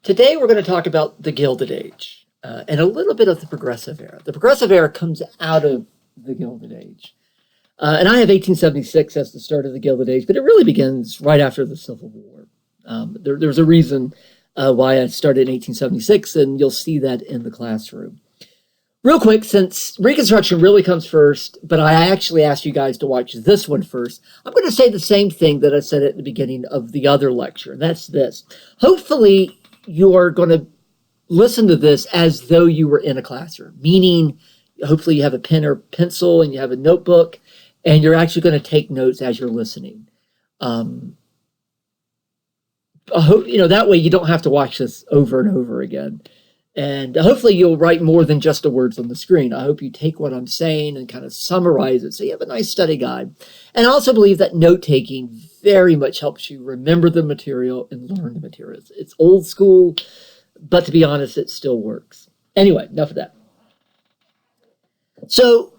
Today we're going to talk about the Gilded Age and a little bit of the Progressive Era. The Progressive Era comes out of the Gilded Age. And I have 1876 as the start of the Gilded Age, but it really begins right after the Civil War. There's a reason why I started in 1876, and you'll see that in the classroom. Real quick, since Reconstruction really comes first, but I actually asked you guys to watch this one first, I'm going to say the same thing that I said at the beginning of the other lecture, and that's this. Hopefully, you are going to listen to this as though you were in a classroom, meaning hopefully you have a pen or pencil and you have a notebook, and you're actually going to take notes as you're listening. I hope, that way you don't have to watch this over and over again. And hopefully you'll write more than just the words on the screen. I hope you take what I'm saying and kind of summarize it so you have a nice study guide. And I also believe that note-taking very much helps you remember the material and learn the materials. It's old school, but to be honest, it still works. Anyway, enough of that. So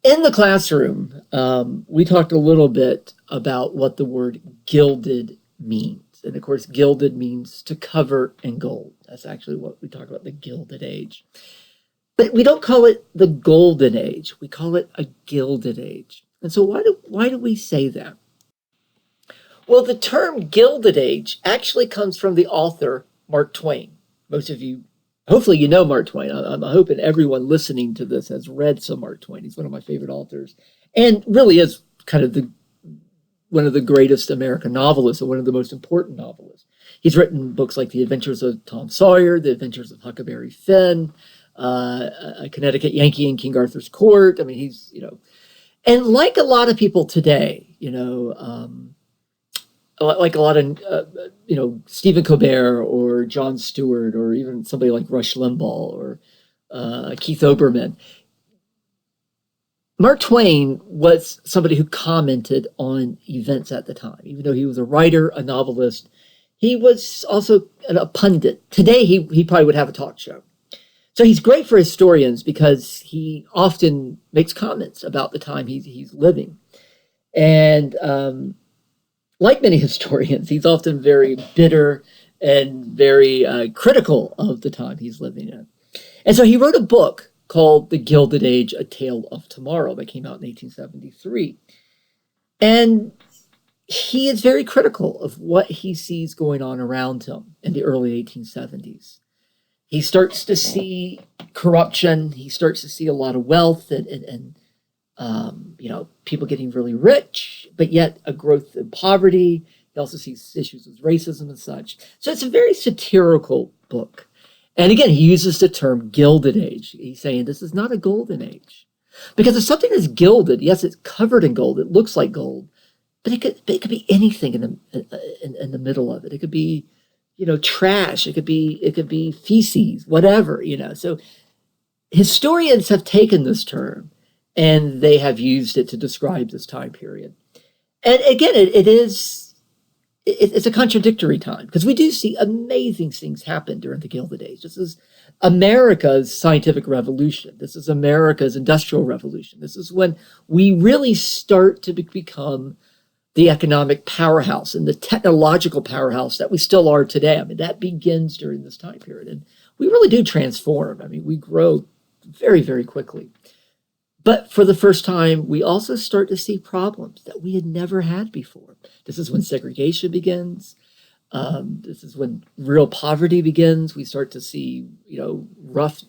in the classroom, we talked a little bit about what the word gilded means. And of course, gilded means to cover in gold. That's actually what we talk about, the Gilded Age. But we don't call it the Golden Age. We call it a Gilded Age. And so why do we say that? Well, the term Gilded Age actually comes from the author Mark Twain. Most of you, hopefully you know Mark Twain. I'm hoping everyone listening to this has read some Mark Twain. He's one of my favorite authors and really is kind of one of the greatest American novelists and one of the most important novelists. He's written books like The Adventures of Tom Sawyer, The Adventures of Huckleberry Finn, A Connecticut Yankee in King Arthur's Court. I mean, he's, and like a lot of people today, like a lot of, Stephen Colbert or Jon Stewart or even somebody like Rush Limbaugh or Keith Olbermann, Mark Twain was somebody who commented on events at the time. Even though he was a writer, a novelist, he was also a pundit. Today, he probably would have a talk show. So he's great for historians because he often makes comments about the time he's living. And like many historians, he's often very bitter and very critical of the time he's living in. And so he wrote a book called The Gilded Age, A Tale of Tomorrow, that came out in 1873. And he is very critical of what he sees going on around him in the early 1870s. He starts to see corruption. He starts to see a lot of wealth and people getting really rich, but yet a growth in poverty. He also sees issues with racism and such. So it's a very satirical book. And again, he uses the term Gilded Age. He's saying this is not a golden age. Because if something is gilded, yes, it's covered in gold. It looks like gold. But it could be anything in the middle of it. It could be, trash. It could be feces, whatever, So historians have taken this term and they have used it to describe this time period. And again, it's a contradictory time because we do see amazing things happen during the Gilded Age. This is America's scientific revolution. This is America's industrial revolution. This is when we really start to become the economic powerhouse and the technological powerhouse that we still are today. I mean, that begins during this time period. And we really do transform. I mean, we grow very, very quickly. But for the first time, we also start to see problems that we had never had before. This is when segregation begins. This is when real poverty begins. We start to see, rough,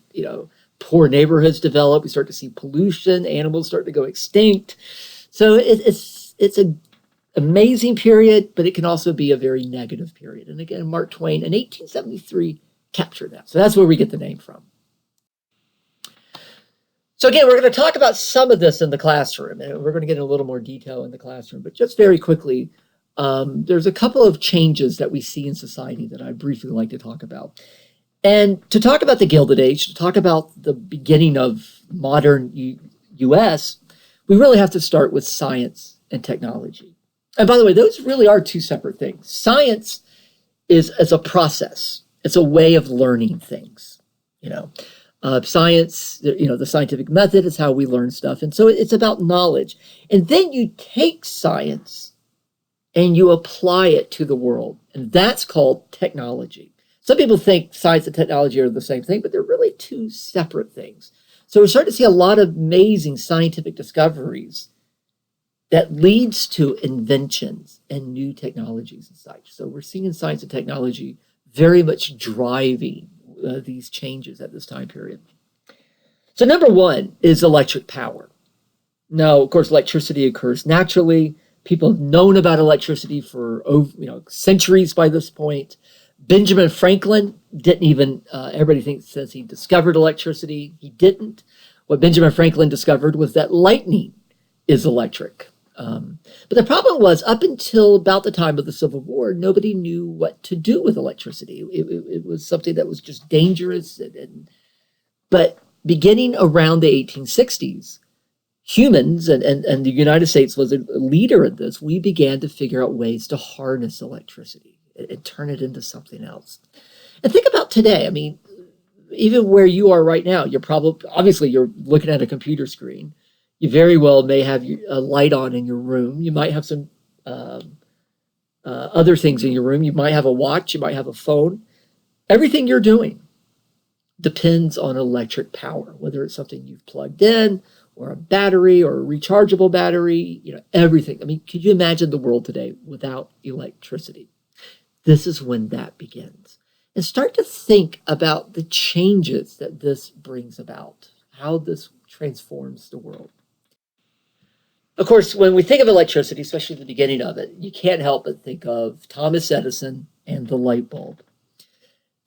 poor neighborhoods develop. We start to see pollution. Animals start to go extinct. So it's an amazing period, but it can also be a very negative period. And again, Mark Twain in 1873 captured that. So that's where we get the name from. So again, we're going to talk about some of this in the classroom, and we're going to get in a little more detail in the classroom. But just very quickly, there's a couple of changes that we see in society that I briefly like to talk about. And to talk about the Gilded Age, to talk about the beginning of modern U.S., we really have to start with science and technology. And by the way, those really are two separate things. Science is a process. It's a way of learning things, Science, the scientific method is how we learn stuff. And so it's about knowledge. And then you take science and you apply it to the world. And that's called technology. Some people think science and technology are the same thing, but they're really two separate things. So we're starting to see a lot of amazing scientific discoveries that leads to inventions and new technologies and such. So we're seeing science and technology very much driving these changes at this time period. So number one is electric power. Now, of course, electricity occurs naturally. People have known about electricity for centuries by this point. Benjamin Franklin didn't even, everybody says he discovered electricity. He didn't. What Benjamin Franklin discovered was that lightning is electric. But the problem was, up until about the time of the Civil War, nobody knew what to do with electricity. It was something that was just dangerous. But beginning around the 1860s, humans, and the United States was a leader in this, we began to figure out ways to harness electricity and turn it into something else. And think about today. I mean, even where you are right now, obviously you're looking at a computer screen. You very well may have a light on in your room. You might have some other things in your room. You might have a watch. You might have a phone. Everything you're doing depends on electric power, whether it's something you've plugged in or a battery or a rechargeable battery, everything. I mean, could you imagine the world today without electricity? This is when that begins. And start to think about the changes that this brings about, how this transforms the world. Of course, when we think of electricity, especially the beginning of it, you can't help but think of Thomas Edison and the light bulb.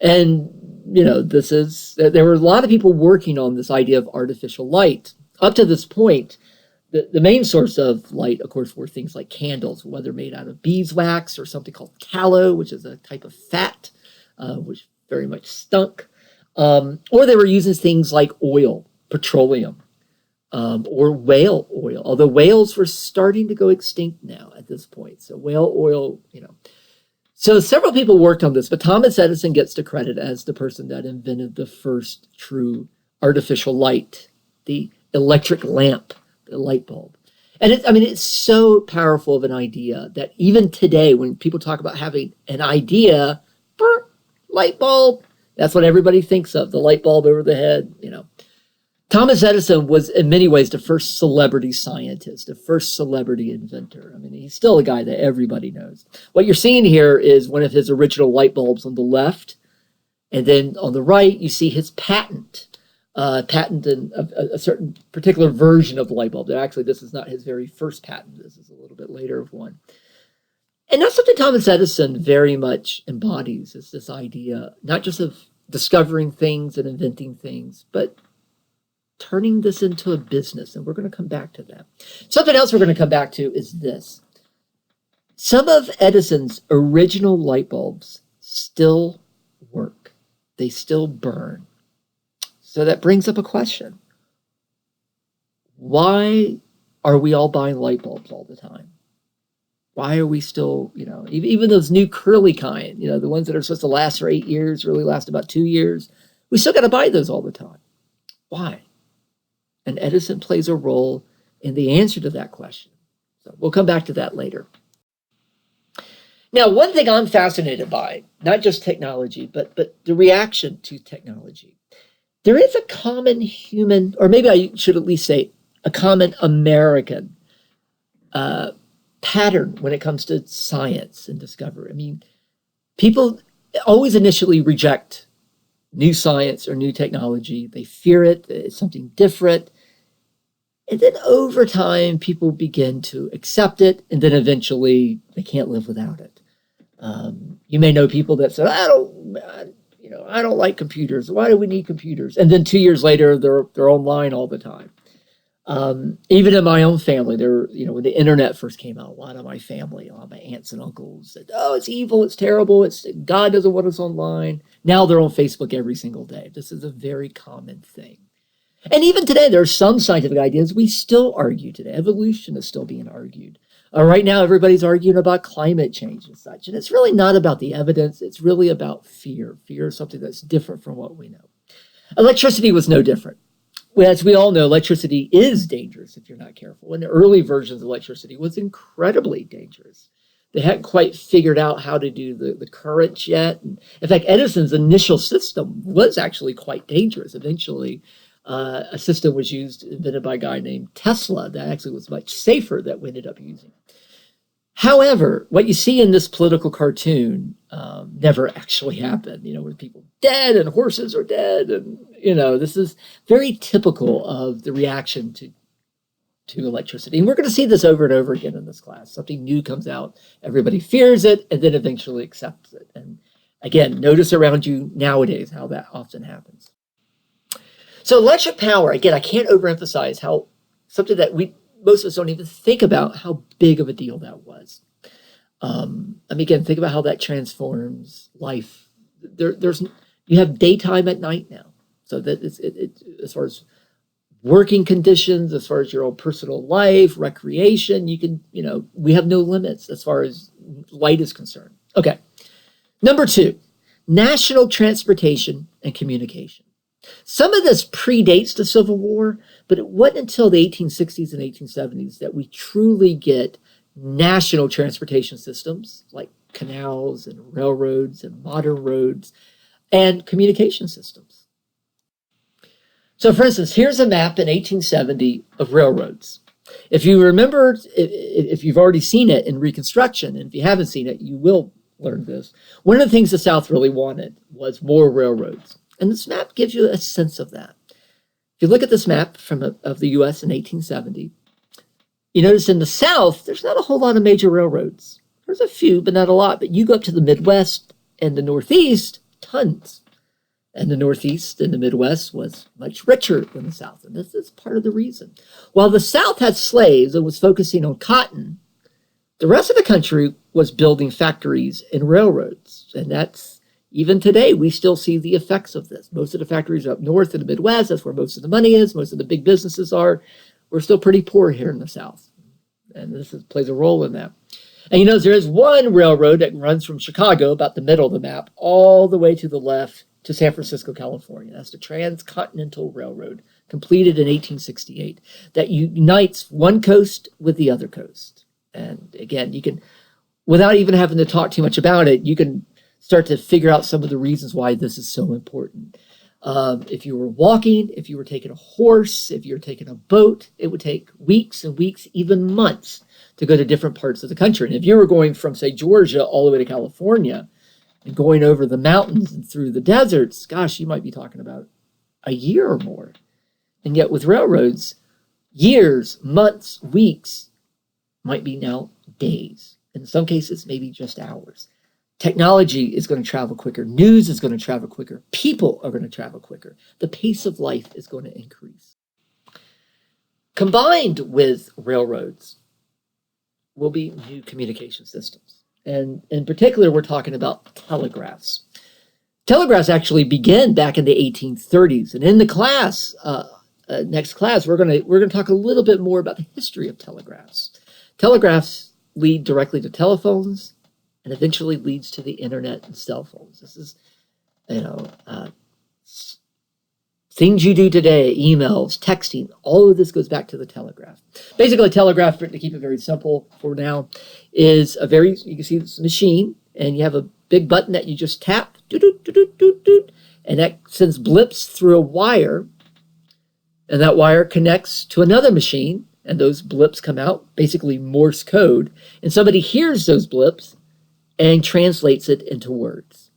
And, there were a lot of people working on this idea of artificial light. Up to this point, the main source of light, of course, were things like candles, whether made out of beeswax or something called tallow, which is a type of fat, which very much stunk. Or they were using things like oil, petroleum, or whale oil, although whales were starting to go extinct now at this point. So whale oil, So several people worked on this, but Thomas Edison gets the credit as the person that invented the first true artificial light, the electric lamp, the light bulb. And it's so powerful of an idea that even today, when people talk about having an idea, light bulb, that's what everybody thinks of, the light bulb over the head, Thomas Edison was in many ways the first celebrity scientist, the first celebrity inventor. I mean, he's still a guy that everybody knows. What you're seeing here is one of his original light bulbs on the left. And then on the right, you see his patent in a certain particular version of the light bulb. Actually, this is not his very first patent. This is a little bit later of one. And that's something Thomas Edison very much embodies, is this idea, not just of discovering things and inventing things, but turning this into a business. And we're going to come back to that. Something else we're going to come back to is this. Some of Edison's original light bulbs still work. They still burn. So that brings up a question. Why are we all buying light bulbs all the time? Why are we still, even those new curly kind, the ones that are supposed to last for 8 years, really last about 2 years, we still got to buy those all the time. Why? And Edison plays a role in the answer to that question. So we'll come back to that later. Now, one thing I'm fascinated by, not just technology, but the reaction to technology. There is a common human, or maybe I should at least say a common American pattern when it comes to science and discovery. I mean, people always initially reject new science or new technology. They fear it. It's something different. And then over time, people begin to accept it. And then eventually they can't live without it. You may know people that say, I don't like computers. Why do we need computers? And then 2 years later, they're online all the time. Even in my own family, when the internet first came out, a lot of my family, a lot of my aunts and uncles said, oh, it's evil, it's terrible, God doesn't want us online. Now they're on Facebook every single day. This is a very common thing. And even today, there are some scientific ideas we still argue today. Evolution is still being argued. Right now, everybody's arguing about climate change and such. And it's really not about the evidence. It's really about fear. Fear is something that's different from what we know. Electricity was no different. Well, as we all know, electricity is dangerous if you're not careful. And the early versions of electricity was incredibly dangerous. They hadn't quite figured out how to do the currents yet. And in fact, Edison's initial system was actually quite dangerous. Eventually, a system was invented by a guy named Tesla that actually was much safer that we ended up using. However, what you see in this political cartoon never actually happened, where people dead and horses are dead. And, this is very typical of the reaction to electricity. And we're going to see this over and over again in this class. Something new comes out, everybody fears it, and then eventually accepts it. And again, notice around you nowadays how that often happens. So electric power, again, I can't overemphasize how something that most of us don't even think about how big of a deal that was. Again, think about how that transforms life. You have daytime at night now. So that as far as working conditions, as far as your own personal life, recreation, we have no limits as far as light is concerned. Okay. Number 2, national transportation and communication. Some of this predates the Civil War, but it wasn't until the 1860s and 1870s that we truly get national transportation systems like canals and railroads and modern roads and communication systems. So, for instance, here's a map in 1870 of railroads. If you remember, if you've already seen it in Reconstruction, and if you haven't seen it, you will learn this. One of the things the South really wanted was more railroads. And this map gives you a sense of that. If you look at this map of the U.S. in 1870, you notice in the South, there's not a whole lot of major railroads. There's a few, but not a lot. But you go up to the Midwest and the Northeast, tons. And the Northeast and the Midwest was much richer than the South. And this is part of the reason. While the South had slaves and was focusing on cotton, the rest of the country was building factories and railroads. And that's, even today, we still see the effects of this. Most of the factories are up north in the Midwest. That's where most of the money is. Most of the big businesses are. We're still pretty poor here in the South. And this plays a role in that. And there is one railroad that runs from Chicago, about the middle of the map, all the way to the left to San Francisco, California. That's the Transcontinental Railroad, completed in 1868, that unites one coast with the other coast. And again, you can, without even having to talk too much about it, you can start to figure out some of the reasons why this is so important. If you were walking, if you were taking a horse, if you were taking a boat, it would take weeks and weeks, even months, to go to different parts of the country. And if you were going from, say, Georgia all the way to California, and going over the mountains and through the deserts, gosh, you might be talking about a year or more. And yet with railroads, years, months, weeks might be now days. In some cases, maybe just hours. Technology is going to travel quicker. News is going to travel quicker. People are going to travel quicker. The pace of life is going to increase. Combined with railroads will be new communication systems. And in particular, we're talking about telegraphs. Telegraphs actually began back in the 1830s. And in the class, next class, we're going to talk a little bit more about the history of telegraphs. Telegraphs lead directly to telephones and eventually leads to the internet and cell phones. This is, things you do today, emails, texting, all of this goes back to the telegraph. Basically, a telegraph, to keep it very simple for now, is you can see this machine, and you have a big button that you just tap, and that sends blips through a wire, and that wire connects to another machine, and those blips come out, basically Morse code, and somebody hears those blips and translates it into words.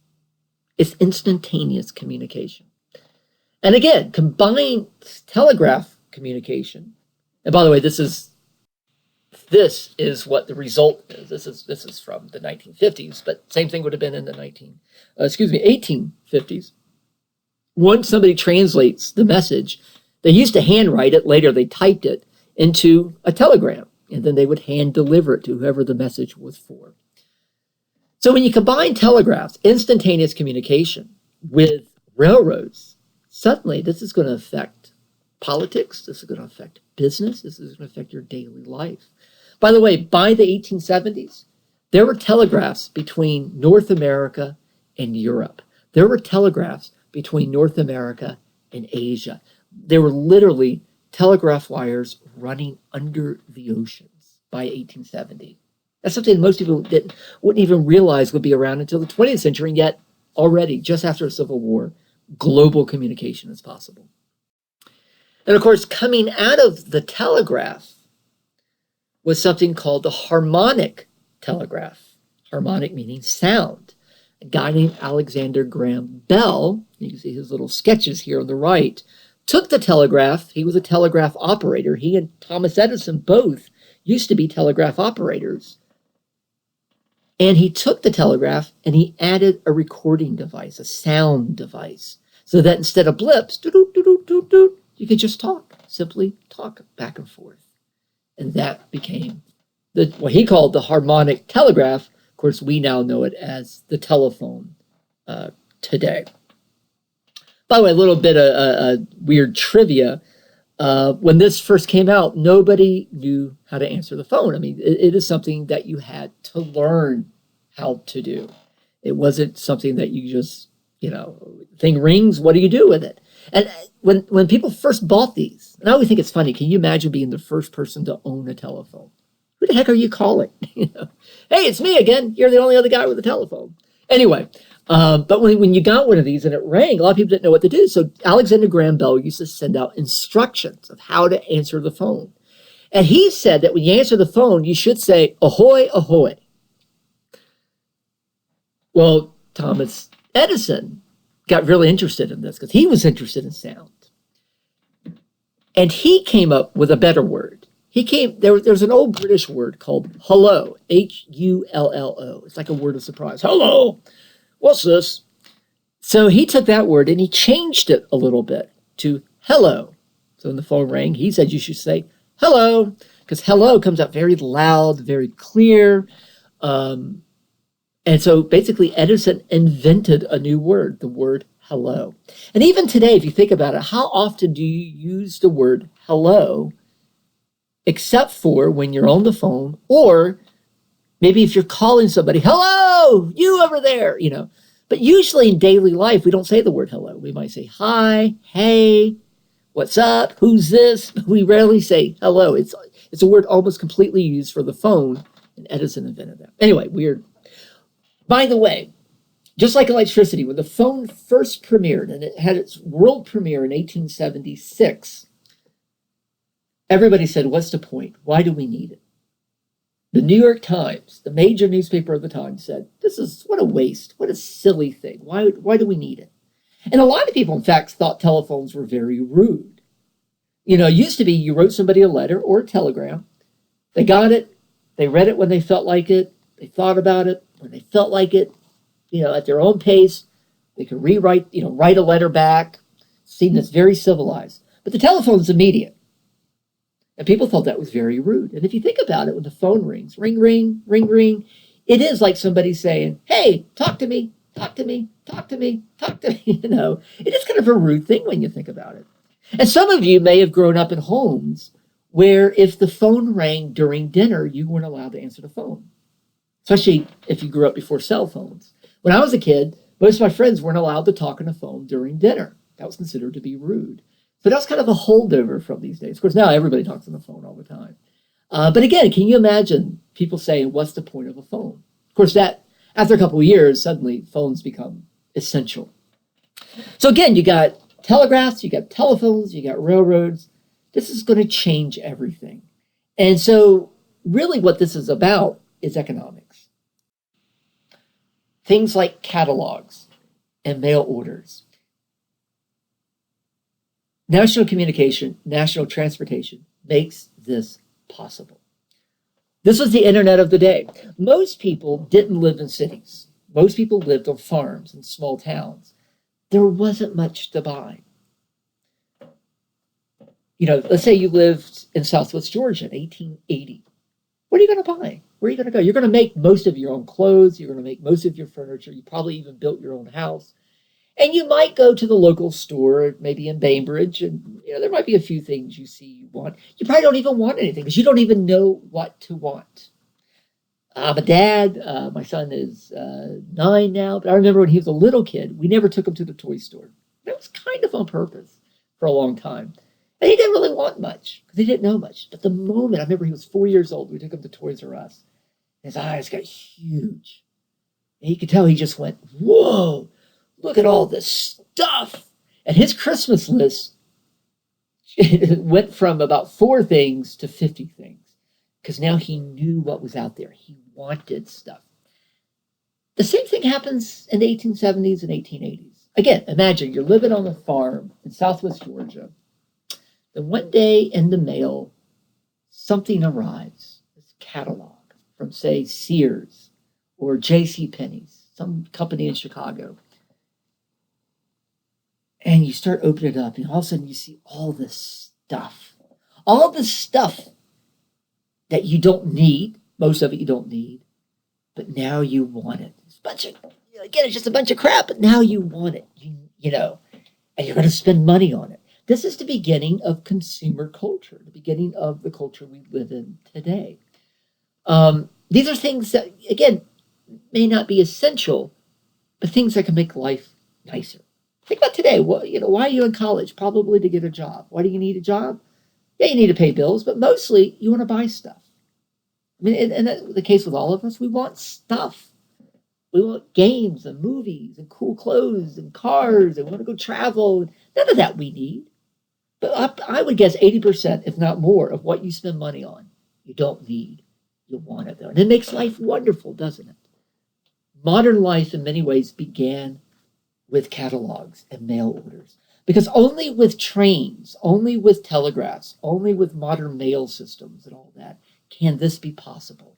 It's instantaneous communication. And again, combine telegraph communication. And by the way, this is what the result is. This is from the 1950s, but same thing would have been in the 1850s. Once somebody translates the message, they used to handwrite it. Later, they typed it into a telegram, and then they would hand deliver it to whoever the message was for. So when you combine telegraphs, instantaneous communication, with railroads, suddenly this is going to affect politics. This is going to affect business. This is going to affect your daily life. By the way, by the 1870s, there were telegraphs between North America and Europe. There were telegraphs between North America and Asia. There were literally telegraph wires running under the oceans by 1870. That's something most people wouldn't even realize would be around until the 20th century, and yet already, just after the Civil War, global communication is possible. And of course, coming out of the telegraph was something called the harmonic telegraph. Harmonic meaning sound. A guy named Alexander Graham Bell, you can see his little sketches here on the right, took the telegraph. He was a telegraph operator. He and Thomas Edison both used to be telegraph operators. And he took the telegraph and he added a recording device, a sound device, so that instead of blips, you could just talk, simply talk back and forth. And that became what he called the harmonic telegraph. Of course, we now know it as the telephone today. By the way, a little bit of weird trivia. When this first came out, nobody knew how to answer the phone. I mean, it is something that you had to learn how to do. It wasn't something that you just, thing rings, what do you do with it? And when people first bought these, and I always think it's funny, can you imagine being the first person to own a telephone? Who the heck are you calling? Hey, it's me again. You're the only other guy with a telephone. Anyway, but when you got one of these and it rang, a lot of people didn't know what to do. So Alexander Graham Bell used to send out instructions of how to answer the phone. And he said that when you answer the phone, you should say, ahoy, ahoy. Well, Thomas Edison got really interested in this because he was interested in sound. And he came up with a better word. There's an old British word called hello, Hullo. It's like a word of surprise. Hello, what's this? So he took that word and he changed it a little bit to hello. So when the phone rang, he said you should say hello, because hello comes out very loud, very clear. And so basically Edison invented a new word, the word hello. And even today, if you think about it, how often do you use the word hello, except for when you're on the phone, or maybe if you're calling somebody, hello, you over there, But usually in daily life, we don't say the word hello. We might say hi, hey, what's up, who's this? We rarely say hello. It's a word almost completely used for the phone, and Edison invented that. Anyway, weird. By the way, just like electricity, when the phone first premiered, and it had its world premiere in 1876, everybody said, what's the point? Why do we need it? The New York Times, the major newspaper of the time, said, what a waste. What a silly thing. Why do we need it? And a lot of people, in fact, thought telephones were very rude. It used to be you wrote somebody a letter or a telegram. They got it. They read it when they felt like it. They thought about it when they felt like it, at their own pace. They could rewrite, write a letter back, seen as very civilized. But the telephone is immediate. And people thought that was very rude. And if you think about it, when the phone rings, ring, ring, ring, ring, it is like somebody saying, hey, talk to me, talk to me, talk to me, talk to me. It is kind of a rude thing when you think about it. And some of you may have grown up in homes where if the phone rang during dinner, you weren't allowed to answer the phone, especially if you grew up before cell phones. When I was a kid, most of my friends weren't allowed to talk on the phone during dinner. That was considered to be rude. So that's kind of a holdover from these days. Of course, now everybody talks on the phone all the time. But again, can you imagine people saying, what's the point of a phone? Of course, that after a couple of years, suddenly phones become essential. So again, you got telegraphs, you got telephones, you got railroads. This is going to change everything. And so really what this is about is economics. Things like catalogs and mail orders. National communication, national transportation makes this possible. This was the internet of the day. Most people didn't live in cities. Most people lived on farms and small towns. There wasn't much to buy. Let's say you lived in Southwest Georgia in 1880. What are you going to buy? Where are you going to go? You're going to make most of your own clothes. You're going to make most of your furniture. You probably even built your own house. And you might go to the local store, maybe in Bainbridge, and there might be a few things you see you want. You probably don't even want anything because you don't even know what to want. I'm a dad. My son is 9 now, but I remember when he was a little kid, we never took him to the toy store. That was kind of on purpose for a long time. And he didn't really want much because he didn't know much. But the moment, I remember he was 4 years old, we took him to Toys R Us. His eyes got huge. And you could tell he just went, whoa, look at all this stuff. And his Christmas list went from about 4 things to 50 things. Because now he knew what was out there. He wanted stuff. The same thing happens in the 1870s and 1880s. Again, imagine you're living on a farm in Southwest Georgia. Then one day in the mail, something arrives. This catalog from, say, Sears or J.C. Penney's, some company in Chicago. And you start opening it up, and all of a sudden you see all this stuff. All this stuff that you don't need. Most of it you don't need. But now you want it. It's a bunch of, again, it's just a bunch of crap, but now you want it, you know, and you're going to spend money on it. This is the beginning of consumer culture, the beginning of the culture we live in today. These are things that, again, may not be essential, but things that can make life nicer. Think about today. Well, why are you in college? Probably to get a job. Why do you need a job? Yeah, you need to pay bills, but mostly you want to buy stuff. I mean, and that's the case with all of us. We want stuff. We want games and movies and cool clothes and cars, and we want to go travel. None of that we need. But I would guess 80%, if not more, of what you spend money on, you don't need. You want it, though. And it makes life wonderful, doesn't it? Modern life, in many ways, began with catalogs and mail orders. Because only with trains, only with telegraphs, only with modern mail systems and all that, can this be possible?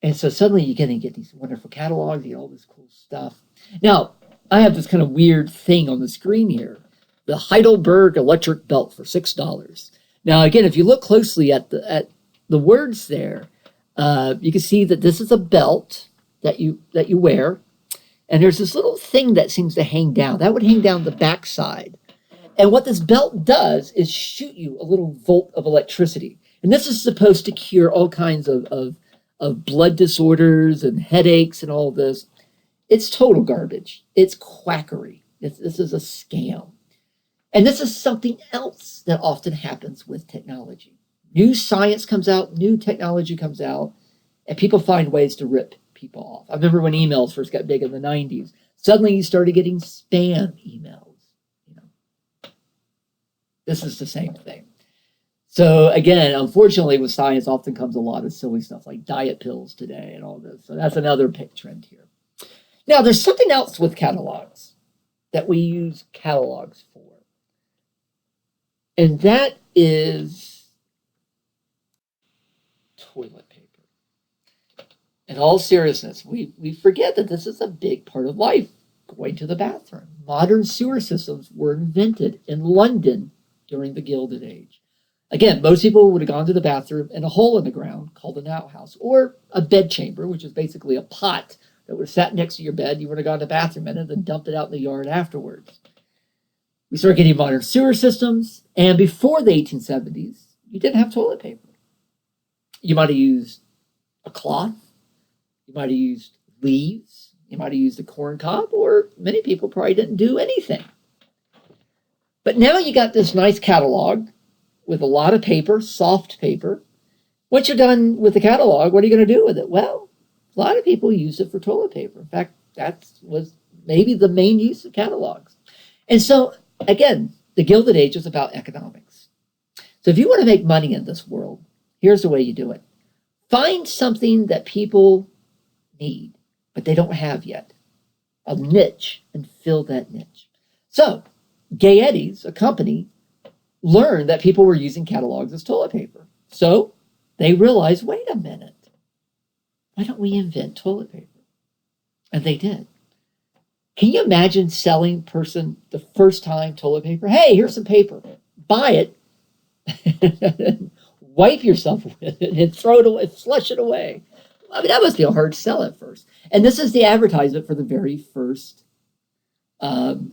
And so suddenly you're going to get these wonderful catalogs, you get all this cool stuff. Now, I have this kind of weird thing on the screen here. The Heidelberg electric belt for $6. Now, again, if you look closely at the words there, you can see that this is a belt that you wear. And there's this little thing that seems to hang down. That would hang down the backside. And what this belt does is shoot you a little volt of electricity. And this is supposed to cure all kinds of blood disorders and headaches and all this. It's total garbage. It's quackery. This is a scam. And this is something else that often happens with technology. New science comes out, new technology comes out, and people find ways to rip people off. I remember when emails first got big in the 90s. Suddenly you started getting spam emails. This is the same thing. So again, unfortunately, with science often comes a lot of silly stuff like diet pills today and all this. So that's another big trend here. Now, there's something else with catalogs that we use catalogs for. And that is toilet paper. In all seriousness, we forget that this is a big part of life, going to the bathroom. Modern sewer systems were invented in London during the Gilded Age. Again, most people would have gone to the bathroom in a hole in the ground called an outhouse, or a bed chamber, which is basically a pot that would have sat next to your bed. You would have gone to the bathroom in it and then dumped it out in the yard afterwards. We started getting modern sewer systems, and before the 1870s, you didn't have toilet paper. You might have used a cloth, you might have used leaves, you might have used a corn cob, or many people probably didn't do anything. But now you got this nice catalog with a lot of paper, soft paper. Once you're done with the catalog, what are you going to do with it? Well, a lot of people use it for toilet paper. In fact, that was maybe the main use of catalogs. And so, again, the Gilded Age is about economics. So if you want to make money in this world, here's the way you do it. Find something that people need, but they don't have yet. A niche, and fill that niche. So, Edison, a company, learned that people were using catalogs as toilet paper. So they realized, wait a minute, why don't we invent toilet paper? And they did. Can you imagine selling person the first time toilet paper? Hey, here's some paper. Buy it, wipe yourself with it, and throw it away, flush it away. I mean, that must be a hard sell at first. And this is the advertisement for the very first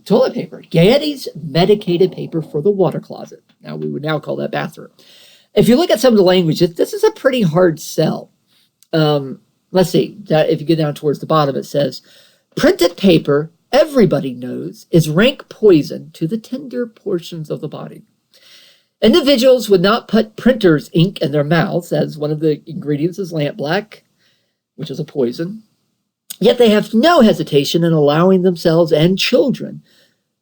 toilet paper. Gaetti's medicated paper for the water closet. Now, we would now call that bathroom. If you look at some of the language, this is a pretty hard sell. Let's see. If you get down towards the bottom, it says, printed paper, everybody knows, is rank poison to the tender portions of the body. Individuals would not put printer's ink in their mouths, as one of the ingredients is lampblack, which is a poison. Yet they have no hesitation in allowing themselves and children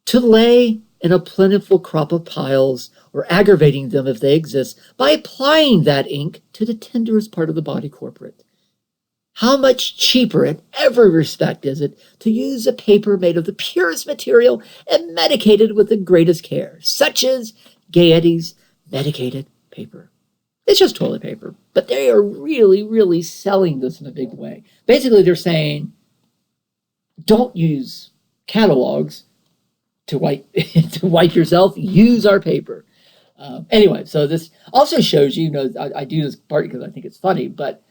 to lay in a plentiful crop of piles, or aggravating them if they exist, by applying that ink to the tenderest part of the body corporate. How much cheaper in every respect is it to use a paper made of the purest material and medicated with the greatest care, such as Gaiety's medicated paper. It's just toilet paper, but they are really, really selling this in a big way. Basically, they're saying, don't use catalogs to wipe yourself. Use our paper. Anyway, so this also shows you, I do this part because I think it's funny, but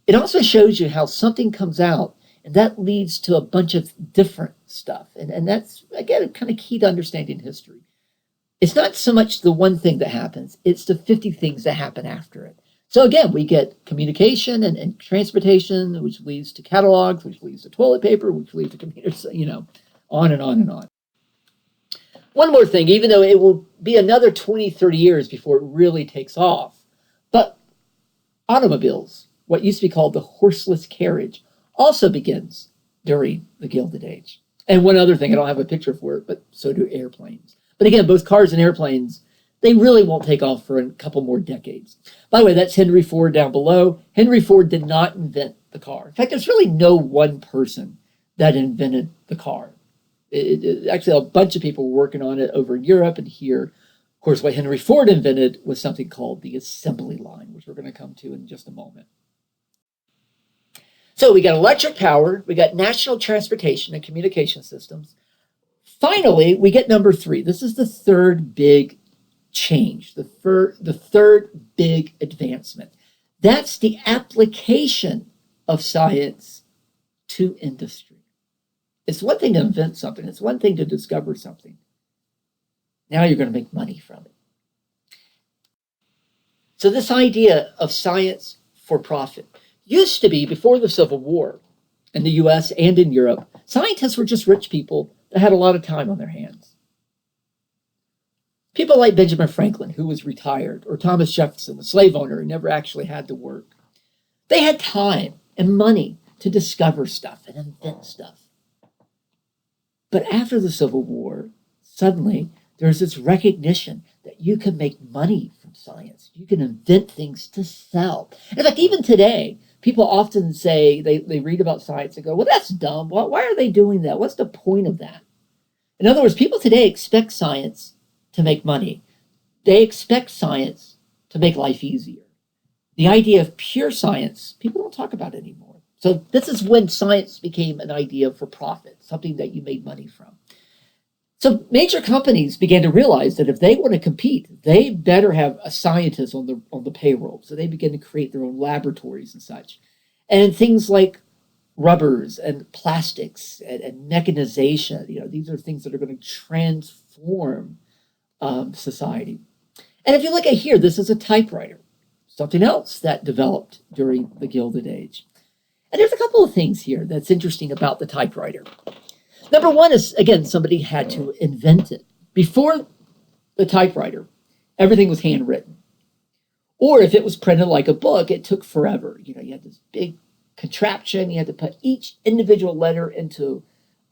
it also shows you how something comes out and that leads to a bunch of different stuff. And that's, again, kind of key to understanding history. It's not so much the one thing that happens, it's the 50 things that happen after it. So again, we get communication and transportation, which leads to catalogs, which leads to toilet paper, which leads to computers, on and on and on. One more thing, even though it will be another 20, 30 years before it really takes off, but automobiles, what used to be called the horseless carriage, also begins during the Gilded Age. And one other thing, I don't have a picture for it, but so do airplanes. But again, both cars and airplanes, they really won't take off for a couple more decades. By the way, that's Henry Ford down below. Henry Ford did not invent the car. In fact, there's really no one person that invented the car. Actually, a bunch of people were working on it over in Europe and here. Of course, what Henry Ford invented was something called the assembly line, which we're going to come to in just a moment. So we got electric power, we got national transportation and communication systems. Finally, we get number 3. This is the third big change, the third big advancement. That's the application of science to industry. It's one thing to invent something. It's one thing to discover something. Now you're going to make money from it. So this idea of science for profit used to be, before the Civil War in the US and in Europe, scientists were just rich people that had a lot of time on their hands. People like Benjamin Franklin, who was retired, or Thomas Jefferson, the slave owner who never actually had to work. They had time and money to discover stuff and invent stuff. But after the Civil War, suddenly there's this recognition that you can make money from science. You can invent things to sell. In fact, even today, people often say, they read about science and go, well, that's dumb. Why are they doing that? What's the point of that? In other words, people today expect science to make money. They expect science to make life easier. The idea of pure science, people don't talk about anymore. So this is when science became an idea for profit, something that you made money from. So major companies began to realize that if they want to compete, they better have a scientist on the payroll. So they began to create their own laboratories and such. And things like rubbers and plastics and mechanization, these are things that are going to transform society. And if you look at here, this is a typewriter, something else that developed during the Gilded Age. And there's a couple of things here that's interesting about the typewriter. Number one is, again, somebody had to invent it. Before the typewriter, everything was handwritten. Or if it was printed like a book, it took forever. You had this big contraption. You had to put each individual letter into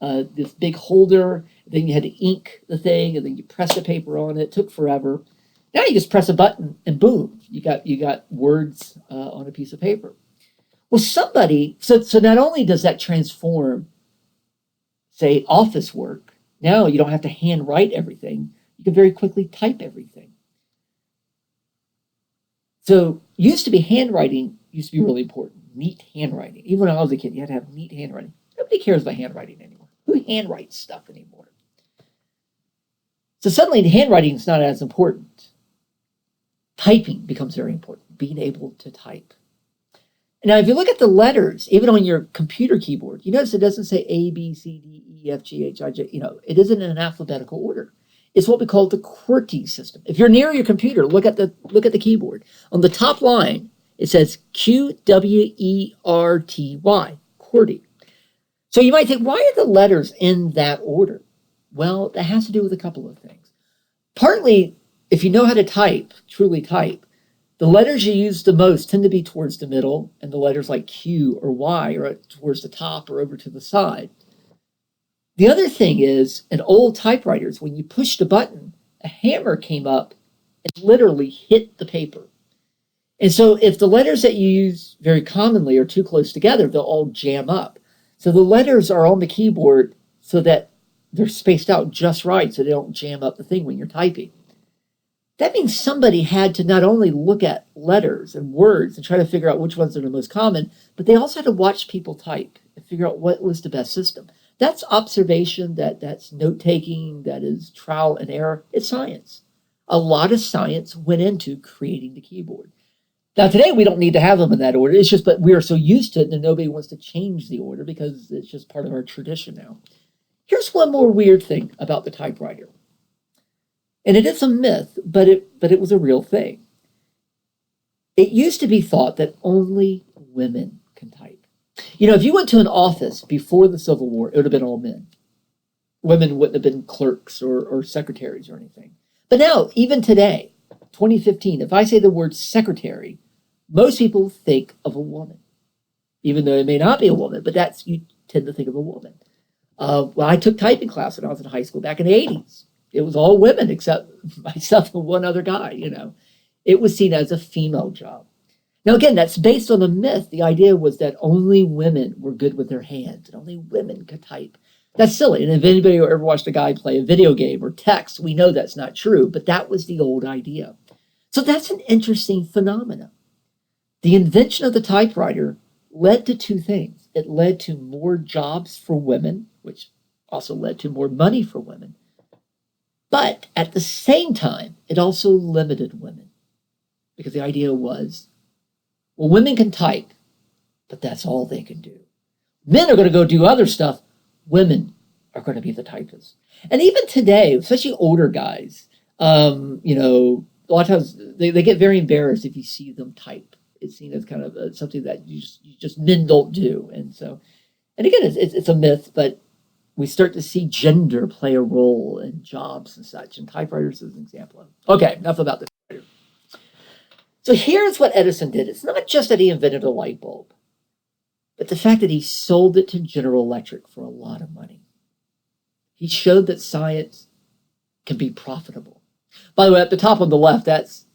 this big holder. Then you had to ink the thing, and then you press the paper on it. It took forever. Now you just press a button, and boom, you got words on a piece of paper. Well, so not only does that transform, say, office work, now you don't have to handwrite everything. You can very quickly type everything. So handwriting used to be really important, neat handwriting. Even when I was a kid, you had to have neat handwriting. Nobody cares about handwriting anymore. Who handwrites stuff anymore? So suddenly the handwriting is not as important. Typing becomes very important, being able to type. Now, if you look at the letters, even on your computer keyboard, you notice it doesn't say A, B, C, D, E, F, G, H, I, J. It isn't in an alphabetical order. It's what we call the QWERTY system. If you're near your computer, look at the keyboard. On the top line, it says QWERTY, QWERTY. So you might think, why are the letters in that order? Well, that has to do with a couple of things. Partly, if you know how to type, truly type, the letters you use the most tend to be towards the middle, and the letters like Q or Y are towards the top or over to the side. The other thing is, in old typewriters, when you pushed a button, a hammer came up and literally hit the paper. And so if the letters that you use very commonly are too close together, they'll all jam up. So the letters are on the keyboard so that they're spaced out just right so they don't jam up the thing when you're typing. That means somebody had to not only look at letters and words and try to figure out which ones are the most common, but they also had to watch people type and figure out what was the best system. That's observation, that's note-taking, that is trial and error. It's science. A lot of science went into creating the keyboard. Now, today, we don't need to have them in that order. It's just, but we are so used to it that nobody wants to change the order because it's just part of our tradition now. Here's one more weird thing about the typewriter. And it is a myth, but it was a real thing. It used to be thought that only women can type. You know, if you went to an office before the Civil War, it would have been all men. Women wouldn't have been clerks or secretaries or anything. But now, even today, 2015, if I say the word secretary, most people think of a woman, even though it may not be a woman, but you tend to think of a woman. Well, I took typing class when I was in high school back in the 80s. It was all women except myself and one other guy, you know. It was seen as a female job. Now, again, that's based on a myth. The idea was that only women were good with their hands and only women could type. That's silly. And if anybody ever watched a guy play a video game or text, we know that's not true, but that was the old idea. So that's an interesting phenomenon. The invention of the typewriter led to two things. It led to more jobs for women, which also led to more money for women. But at the same time, it also limited women because the idea was, well, women can type, but that's all they can do. Men are going to go do other stuff. Women are going to be the typists. And even today, especially older guys, you know, a lot of times they get very embarrassed if you see them type. It's seen as kind of something that you just men don't do. And so, and again, it's a myth, but we start to see gender play a role in jobs and such, and typewriters is an example of it. Okay, enough about this. So here's what Edison did. It's not just that he invented a light bulb, but the fact that he sold it to General Electric for a lot of money. He showed that science can be profitable. By the way, at the top on the left, that's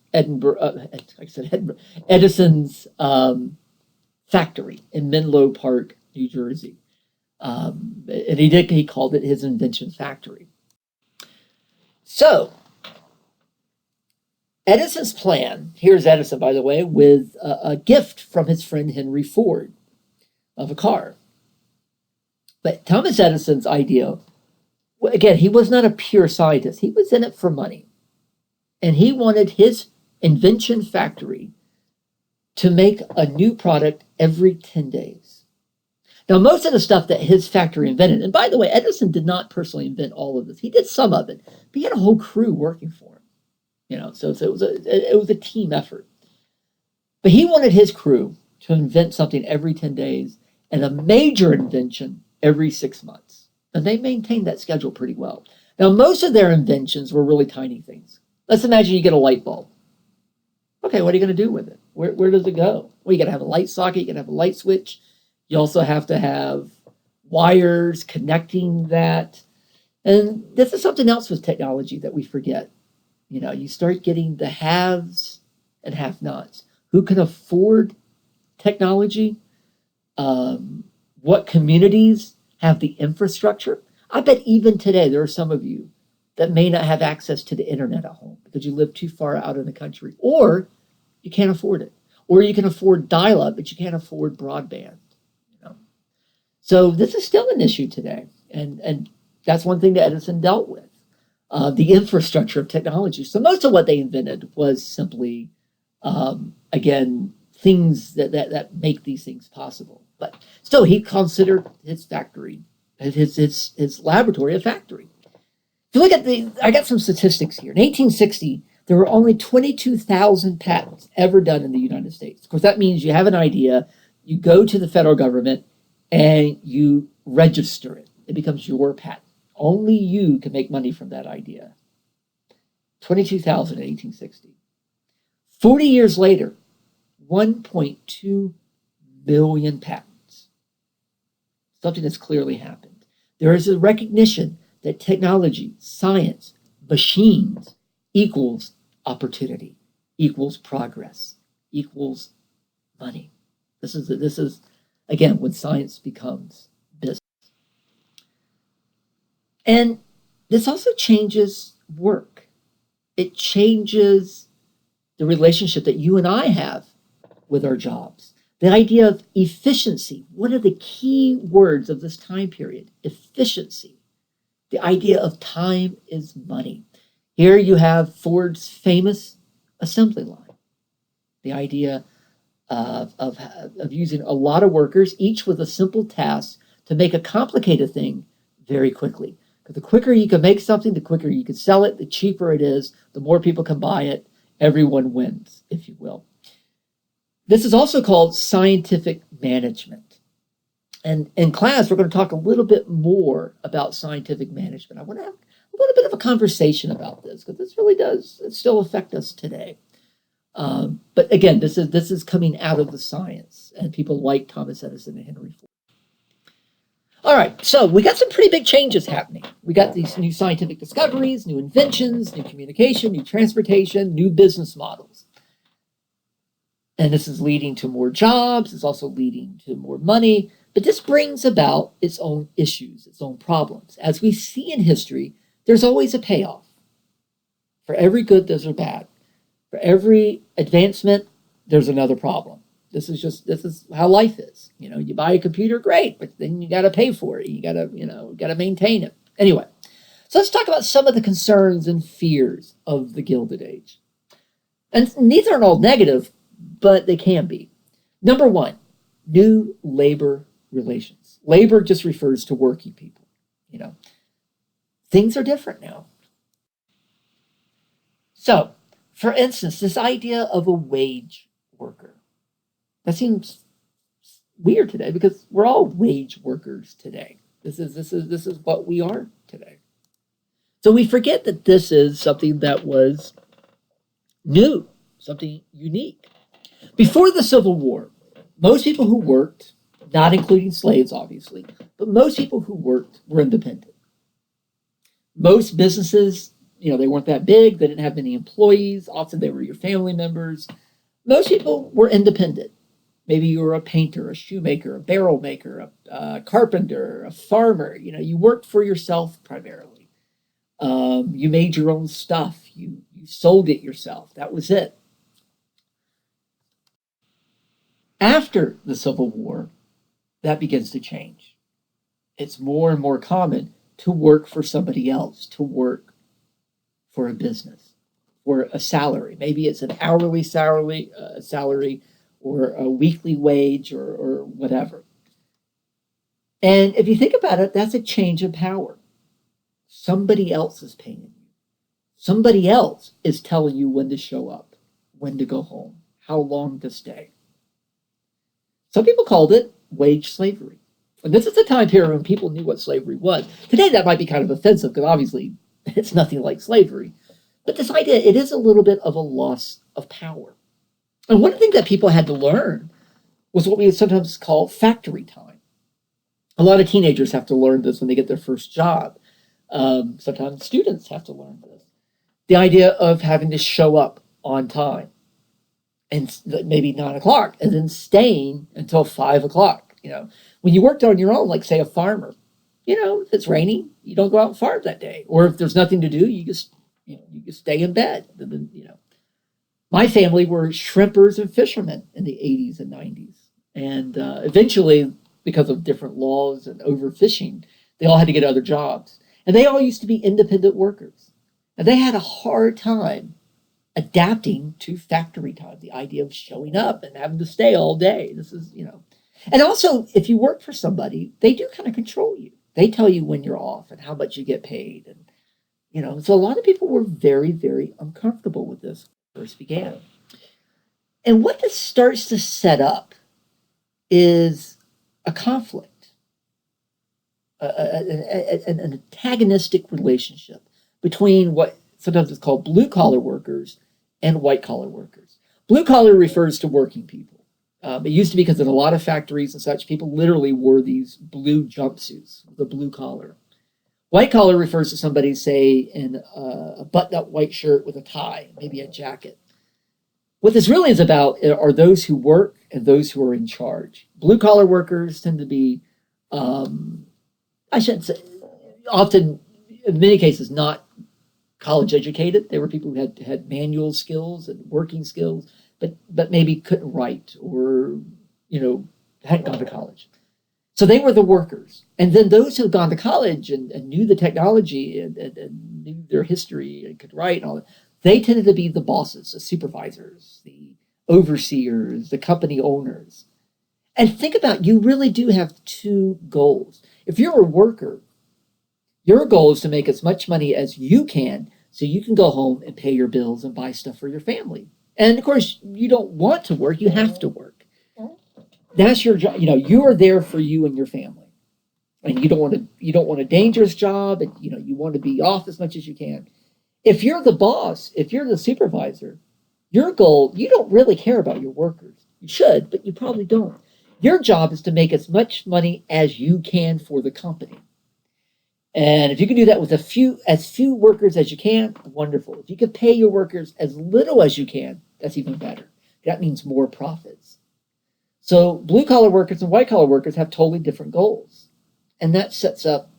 Edison's factory in Menlo Park, New Jersey. And he called it his invention factory. So, Edison's plan, here's Edison, by the way, with a gift from his friend Henry Ford of a car. But Thomas Edison's idea, again, he was not a pure scientist. He was in it for money. And he wanted his invention factory to make a new product every 10 days. Now, most of the stuff that his factory invented, and by the way, Edison did not personally invent all of this. He did some of it, but he had a whole crew working for him. You know, so it was a team effort. But he wanted his crew to invent something every 10 days and a major invention every 6 months. And they maintained that schedule pretty well. Now, most of their inventions were really tiny things. Let's imagine you get a light bulb. Okay, what are you going to do with it? Where does it go? Well, you got to have a light socket, you got to have a light switch. You also have to have wires connecting that. And this is something else with technology that we forget. You know, you start getting the haves and have-nots. Who can afford technology? What communities have the infrastructure? I bet even today there are some of you that may not have access to the internet at home because you live too far out in the country, or you can't afford it. Or you can afford dial-up, but you can't afford broadband. So this is still an issue today. And that's one thing that Edison dealt with, the infrastructure of technology. So most of what they invented was simply, again, things that make these things possible. But still, he considered his factory, his laboratory, a factory. If you look at I got some statistics here. In 1860, there were only 22,000 patents ever done in the United States. Of course, that means you have an idea, you go to the federal government, and you register it. It becomes your patent. Only you can make money from that idea. 22,000 in 1860. 40 years later, 1.2 million patents. Something that's clearly happened. There is a recognition that technology, science, machines equals opportunity, equals progress, equals money. This is again when science becomes business. And this also changes work. It changes the relationship that you and I have with our jobs. The idea of efficiency, one of the key words of this time period, efficiency. The idea of time is money. Here you have Ford's famous assembly line. The idea of using a lot of workers, each with a simple task, to make a complicated thing very quickly. Because the quicker you can make something, the quicker you can sell it, the cheaper it is, the more people can buy it. Everyone wins, if you will. This is also called scientific management. And in class, we're going to talk a little bit more about scientific management. I want to have a little bit of a conversation about this because this really does still affect us today. But again, this is coming out of the science and people like Thomas Edison and Henry Ford. All right, so we got some pretty big changes happening. We got these new scientific discoveries, new inventions, new communication, new transportation, new business models. And this is leading to more jobs. It's also leading to more money. But this brings about its own issues, its own problems. As we see in history, there's always a payoff. For every good, there's a bad. For every advancement, there's another problem. This is how life is. You know, you buy a computer, great, but then you got to pay for it. You got to maintain it. Anyway, so let's talk about some of the concerns and fears of the Gilded Age. And these aren't all negative, but they can be. Number one, new labor relations. Labor just refers to working people. You know, things are different now. So, for instance, this idea of a wage worker. That seems weird today because we're all wage workers today. This is what we are today. So we forget that this is something that was new, something unique. Before the Civil War, most people who worked, not including slaves obviously, but most people who worked were independent. Most businesses, they weren't that big, they didn't have many employees, often they were your family members. Most people were independent. Maybe you were a painter, a shoemaker, a barrel maker, a carpenter, a farmer. You worked for yourself primarily. You made your own stuff. You sold it yourself. That was it. After the Civil War, that begins to change. It's more and more common to work for somebody else, to work for a business, for a salary. Maybe it's an hourly salary, or a weekly wage or whatever. And if you think about it, that's a change of power. Somebody else is paying you. Somebody else is telling you when to show up, when to go home, how long to stay. Some people called it wage slavery. And this is the time period when people knew what slavery was. Today that might be kind of offensive because obviously it's nothing like slavery. But this idea, it is a little bit of a loss of power. And one thing that people had to learn was what we would sometimes call factory time. A lot of teenagers have to learn this when they get their first job. Sometimes students have to learn this. The idea of having to show up on time and maybe 9 o'clock and then staying until 5 o'clock. When you worked on your own, like say a farmer, if it's raining, you don't go out and farm that day. Or if there's nothing to do, you just stay in bed. My family were shrimpers and fishermen in the 80s and 90s. And eventually, because of different laws and overfishing, they all had to get other jobs. And they all used to be independent workers. And they had a hard time adapting to factory time, the idea of showing up and having to stay all day. And also, if you work for somebody, they do kind of control you. They tell you when you're off and how much you get paid. And so a lot of people were very, very uncomfortable with this when it first began. And what this starts to set up is a conflict, an antagonistic relationship between what sometimes it's called blue-collar workers and white-collar workers. Blue-collar refers to working people. It used to be because in a lot of factories and such, people literally wore these blue jumpsuits, the blue collar. White collar refers to somebody, say, in a button-up white shirt with a tie, maybe a jacket. What this really is about are those who work and those who are in charge. Blue-collar workers tend to be, I shouldn't say, often, in many cases, not college educated. They were people who had manual skills and working skills, but maybe couldn't write or, hadn't gone to college. So they were the workers. And then those who had gone to college and knew the technology and knew their history and could write and all that, they tended to be the bosses, the supervisors, the overseers, the company owners. And think about, you really do have two goals. If you're a worker, your goal is to make as much money as you can so you can go home and pay your bills and buy stuff for your family. And of course, you don't want to work, you have to work. That's your job. You are there for you and your family. And you don't want a dangerous job, and you want to be off as much as you can. If you're the boss, if you're the supervisor, your goal, you don't really care about your workers. You should, but you probably don't. Your job is to make as much money as you can for the company. And if you can do that with as few workers as you can, wonderful. If you can pay your workers as little as you can, that's even better. That means more profits. So blue-collar workers and white-collar workers have totally different goals. And that sets up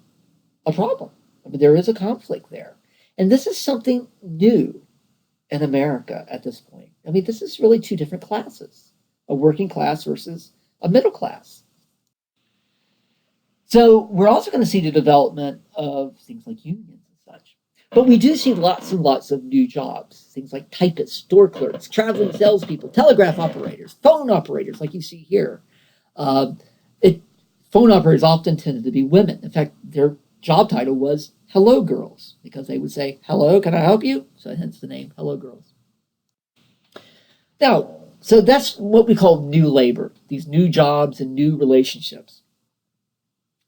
a problem. I mean, there is a conflict there. And this is something new in America at this point. I mean, this is really two different classes, a working class versus a middle class. So we're also going to see the development of things like unions and such. But we do see lots and lots of new jobs, things like typists, store clerks, traveling salespeople, telegraph operators, phone operators, like you see here. Phone operators often tended to be women. In fact, their job title was Hello Girls, because they would say, hello, can I help you? So hence the name Hello Girls. Now, so that's what we call new labor, these new jobs and new relationships.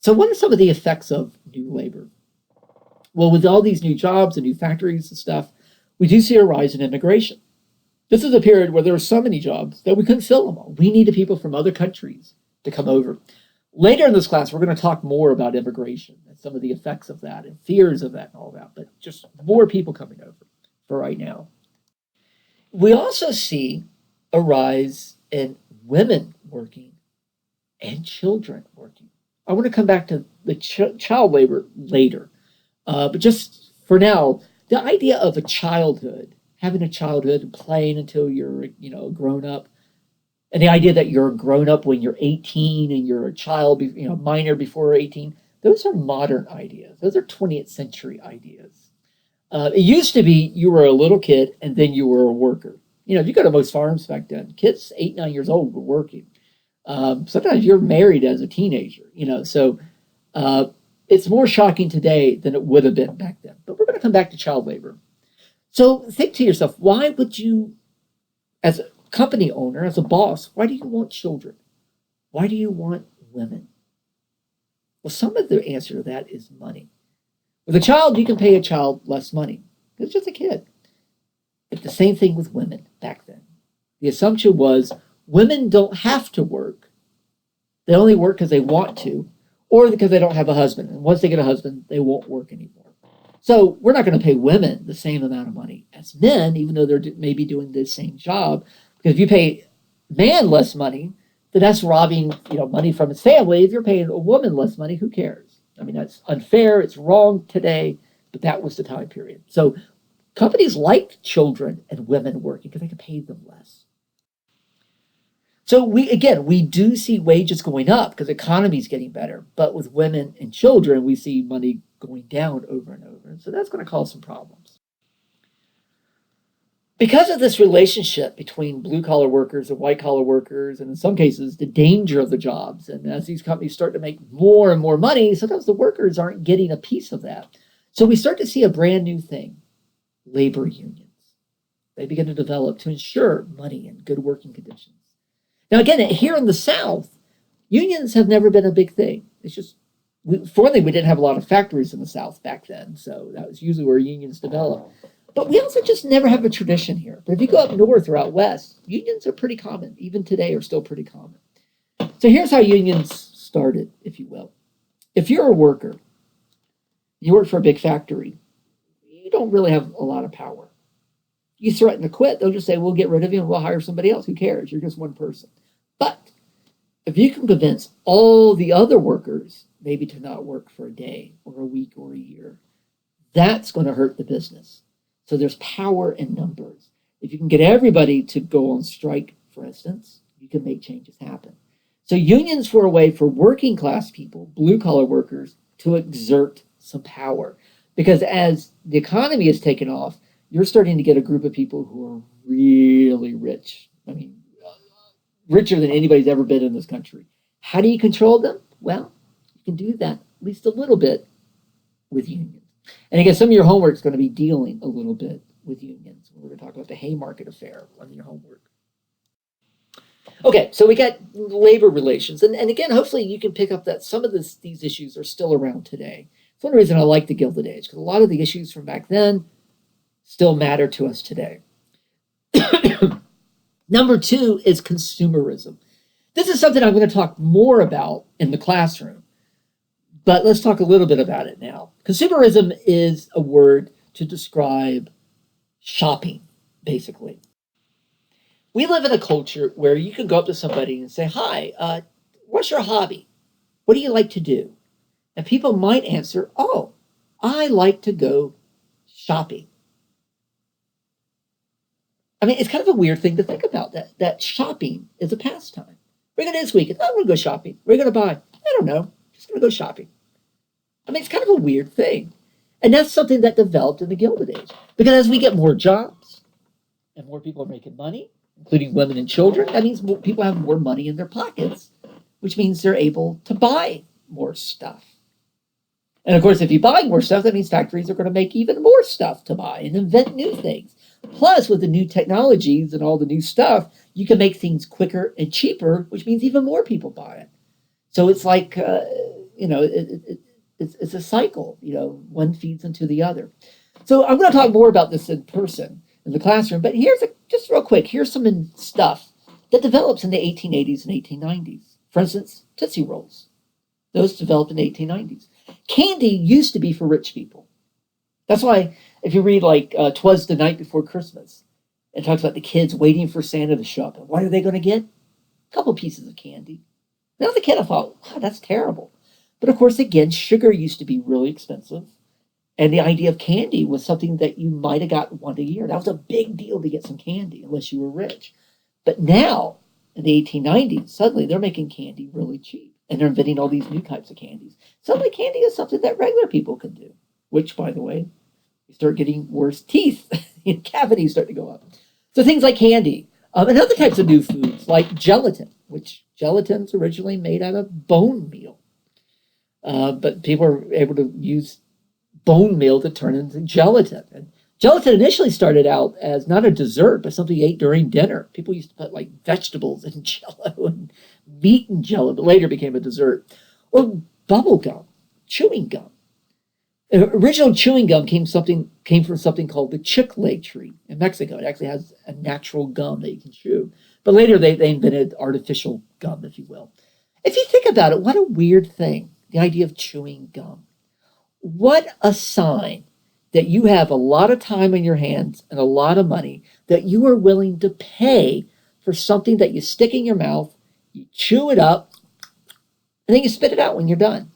So what are some of the effects of new labor? Well, with all these new jobs and new factories and stuff, we do see a rise in immigration. This is a period where there were so many jobs that we couldn't fill them all. We needed people from other countries to come over. Later in this class, we're going to talk more about immigration and some of the effects of that and fears of that and all that, but just more people coming over for right now. We also see a rise in women working and children working. I want to come back to the child labor later, but just for now, the idea of having a childhood and playing until you're, grown up, and the idea that you're grown up when you're 18 and you're a child, minor before 18, those are modern ideas. Those are 20th century ideas. It used to be you were a little kid and then you were a worker. If you go to most farms back then, kids 8, 9 years old were working. Sometimes you're married as a teenager, so it's more shocking today than it would have been back then. But we're going to come back to child labor. So think to yourself, why would you, as a company owner, as a boss, why do you want children? Why do you want women? Well, some of the answer to that is money. With a child, you can pay a child less money. It's just a kid. But the same thing with women back then. The assumption was women don't have to work. They only work because they want to, or because they don't have a husband. And once they get a husband, they won't work anymore. So we're not going to pay women the same amount of money as men, even though they're maybe doing the same job. Because if you pay man less money, then that's robbing money from his family. If you're paying a woman less money, who cares? I mean, that's unfair. It's wrong today, but that was the time period. So companies liked children and women working because they could pay them less. So we do see wages going up because the economy is getting better. But with women and children, we see money going down over and over. So that's going to cause some problems. Because of this relationship between blue-collar workers and white-collar workers, and in some cases, the danger of the jobs, and as these companies start to make more and more money, sometimes the workers aren't getting a piece of that. So we start to see a brand new thing, labor unions. They begin to develop to ensure money and good working conditions. Now, again, here in the South, unions have never been a big thing. It's just, for one thing, we didn't have a lot of factories in the South back then, so that was usually where unions developed. But we also just never have a tradition here. But if you go up north or out west, unions are pretty common. Even today are still pretty common. So here's how unions started, if you will. If you're a worker, you work for a big factory, you don't really have a lot of power. You threaten to quit, they'll just say, we'll get rid of you and we'll hire somebody else. Who cares? You're just one person. But if you can convince all the other workers maybe to not work for a day or a week or a year, that's going to hurt the business. So there's power in numbers. If you can get everybody to go on strike, for instance, you can make changes happen. So unions were a way for working class people, blue collar workers, to exert some power. Because as the economy has taken off, you're starting to get a group of people who are really rich. I mean, richer than anybody's ever been in this country. How do you control them? Well, you can do that at least a little bit with unions. And I guess some of your homework is going to be dealing a little bit with unions. We're going to talk about the Haymarket affair on your homework. Okay, so we got labor relations. And again, hopefully you can pick up that some of these issues are still around today. It's one reason I like the Gilded Age, because a lot of the issues from back then still matter to us today. Number 2 is consumerism. This is something I'm going to talk more about in the classroom, but let's talk a little bit about it now. Consumerism is a word to describe shopping, basically. We live in a culture where you can go up to somebody and say, hi, what's your hobby? What do you like to do? And people might answer, oh, I like to go shopping. I mean, it's kind of a weird thing to think about, that shopping is a pastime. We're going to do this weekend. I'm going to go shopping. We're going to buy. I don't know. Just going to go shopping. I mean, it's kind of a weird thing. And that's something that developed in the Gilded Age. Because as we get more jobs and more people are making money, including women and children, that means more people have more money in their pockets, which means they're able to buy more stuff. And of course, if you buy more stuff, that means factories are going to make even more stuff to buy and invent new things. Plus, with the new technologies and all the new stuff, you can make things quicker and cheaper, which means even more people buy it. So it's like, it's a cycle, one feeds into the other. So I'm going to talk more about this in person in the classroom, but just real quick, here's some stuff that develops in the 1880s and 1890s. For instance, Tootsie Rolls. Those developed in the 1890s. Candy used to be for rich people. That's why if you read like 'Twas the Night Before Christmas, it talks about the kids waiting for Santa to show up. And what are they going to get? A couple pieces of candy. Now the kid, I thought, wow, that's terrible. But of course, again, sugar used to be really expensive. And the idea of candy was something that you might have got one a year. That was a big deal to get some candy, unless you were rich. But now, in the 1890s, suddenly they're making candy really cheap. And they're inventing all these new types of candies. Suddenly candy is something that regular people can do. Which, by the way, you start getting worse teeth. Cavities start to go up. So things like candy. And other types of new foods, like gelatin, which gelatin's originally made out of bone meal. But people are able to use bone meal to turn into gelatin. And gelatin initially started out as not a dessert, but something you ate during dinner. People used to put like vegetables in Jell-O and meat in Jell-O, but later became a dessert. Or bubble gum, chewing gum. Original chewing gum came from something called the chicle tree in Mexico. It actually has a natural gum that you can chew. But later they invented artificial gum, if you will. If you think about it, what a weird thing, the idea of chewing gum. What a sign that you have a lot of time on your hands and a lot of money that you are willing to pay for something that you stick in your mouth, you chew it up, and then you spit it out when you're done.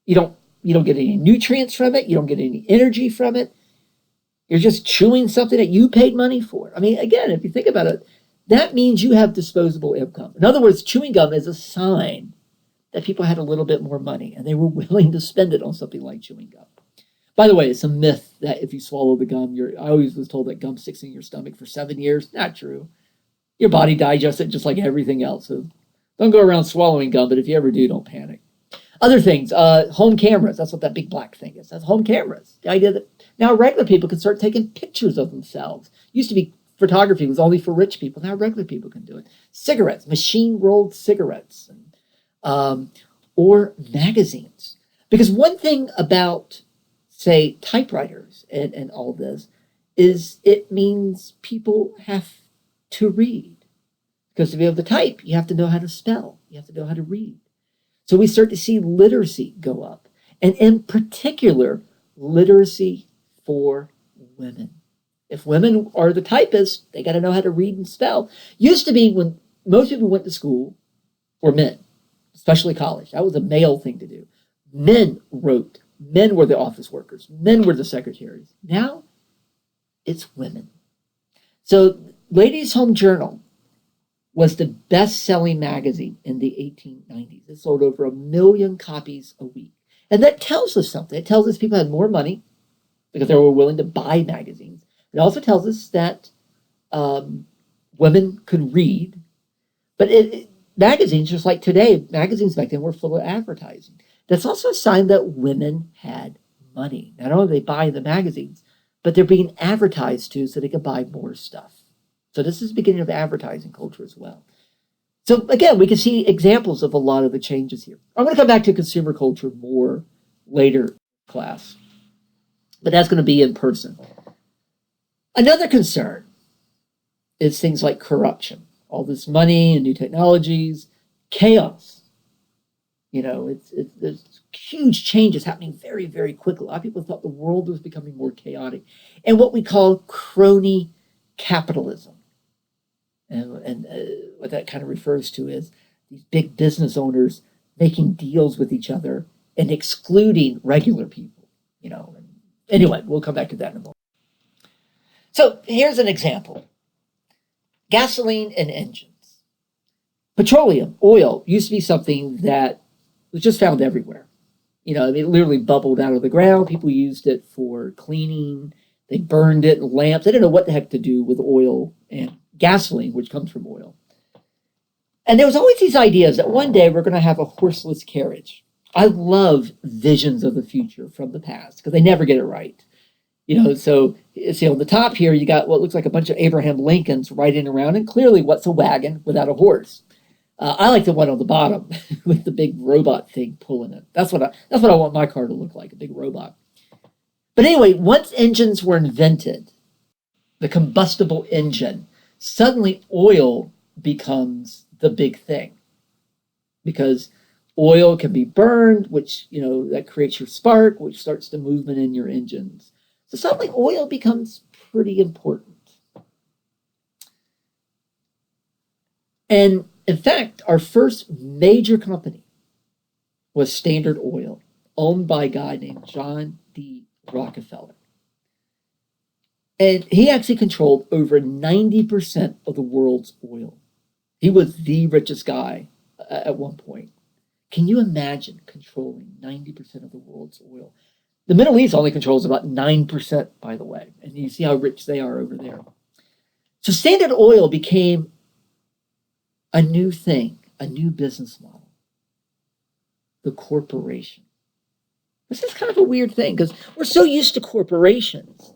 You don't get any nutrients from it. You don't get any energy from it. You're just chewing something that you paid money for. I mean, again, if you think about it, that means you have disposable income. In other words, chewing gum is a sign that people had a little bit more money and they were willing to spend it on something like chewing gum. By the way, it's a myth that if you swallow the gum, I always was told that gum sticks in your stomach for 7 years. Not true. Your body digests it just like everything else. So don't go around swallowing gum, but if you ever do, don't panic. Other things, home cameras. That's what that big black thing is. That's home cameras. The idea that now regular people can start taking pictures of themselves. Used to be photography was only for rich people. Now regular people can do it. Cigarettes, machine-rolled cigarettes, or magazines. Because one thing about say, typewriters and all this, is it means people have to read. Because to be able to type, you have to know how to spell. You have to know how to read. So we start to see literacy go up. And in particular, literacy for women. If women are the typists, they got to know how to read and spell. Used to be when most people went to school were men, especially college. That was a male thing to do. Men wrote. Men were the office workers. Men were the secretaries. Now, it's women. So Ladies' Home Journal was the best-selling magazine in the 1890s. It sold over 1 million copies a week. And that tells us something. It tells us people had more money because they were willing to buy magazines. It also tells us that women could read. But magazines, just like today, magazines back then were full of advertising. That's also a sign that women had money. Not only do they buy the magazines, but they're being advertised to so they can buy more stuff. So this is the beginning of advertising culture as well. So again, we can see examples of a lot of the changes here. I'm going to come back to consumer culture more later in class, but that's going to be in person. Another concern is things like corruption. All this money and new technologies, chaos. There's huge changes happening very, very quickly. A lot of people thought the world was becoming more chaotic. And what we call crony capitalism. And what that kind of refers to is these big business owners making deals with each other and excluding regular people. Anyway, we'll come back to that in a moment. So here's an example. Gasoline and engines. Petroleum, oil, used to be something that was just found everywhere. It literally bubbled out of the ground. People used it for cleaning. They burned it in lamps. They didn't know what the heck to do with oil and gasoline, which comes from oil. And there was always these ideas that one day we're going to have a horseless carriage. I love visions of the future from the past because they never get it right. So see on the top here, you got what looks like a bunch of Abraham Lincolns riding around, and clearly what's a wagon without a horse? I like the one on the bottom with the big robot thing pulling it. That's what I want my car to look like, a big robot. But anyway, once engines were invented, the combustible engine, suddenly oil becomes the big thing. Because oil can be burned, which, that creates your spark, which starts the movement in your engines. So suddenly oil becomes pretty important. And in fact, our first major company was Standard Oil, owned by a guy named John D. Rockefeller. And he actually controlled over 90% of the world's oil. He was the richest guy at one point. Can you imagine controlling 90% of the world's oil? The Middle East only controls about 9%, by the way. And you see how rich they are over there. So Standard Oil became a new thing, a new business model. The corporation. This is kind of a weird thing because we're so used to corporations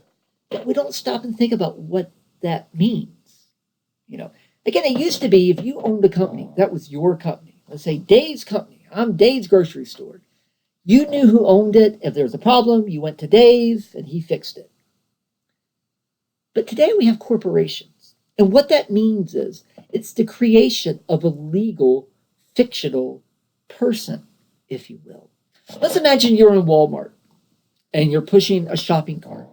that we don't stop and think about what that means. Again, it used to be if you owned a company, that was your company. Let's say Dave's company. I'm Dave's grocery store. You knew who owned it. If there was a problem, you went to Dave and he fixed it. But today we have corporations. And what that means is it's the creation of a legal, fictional person, if you will. Let's imagine you're in Walmart and you're pushing a shopping cart.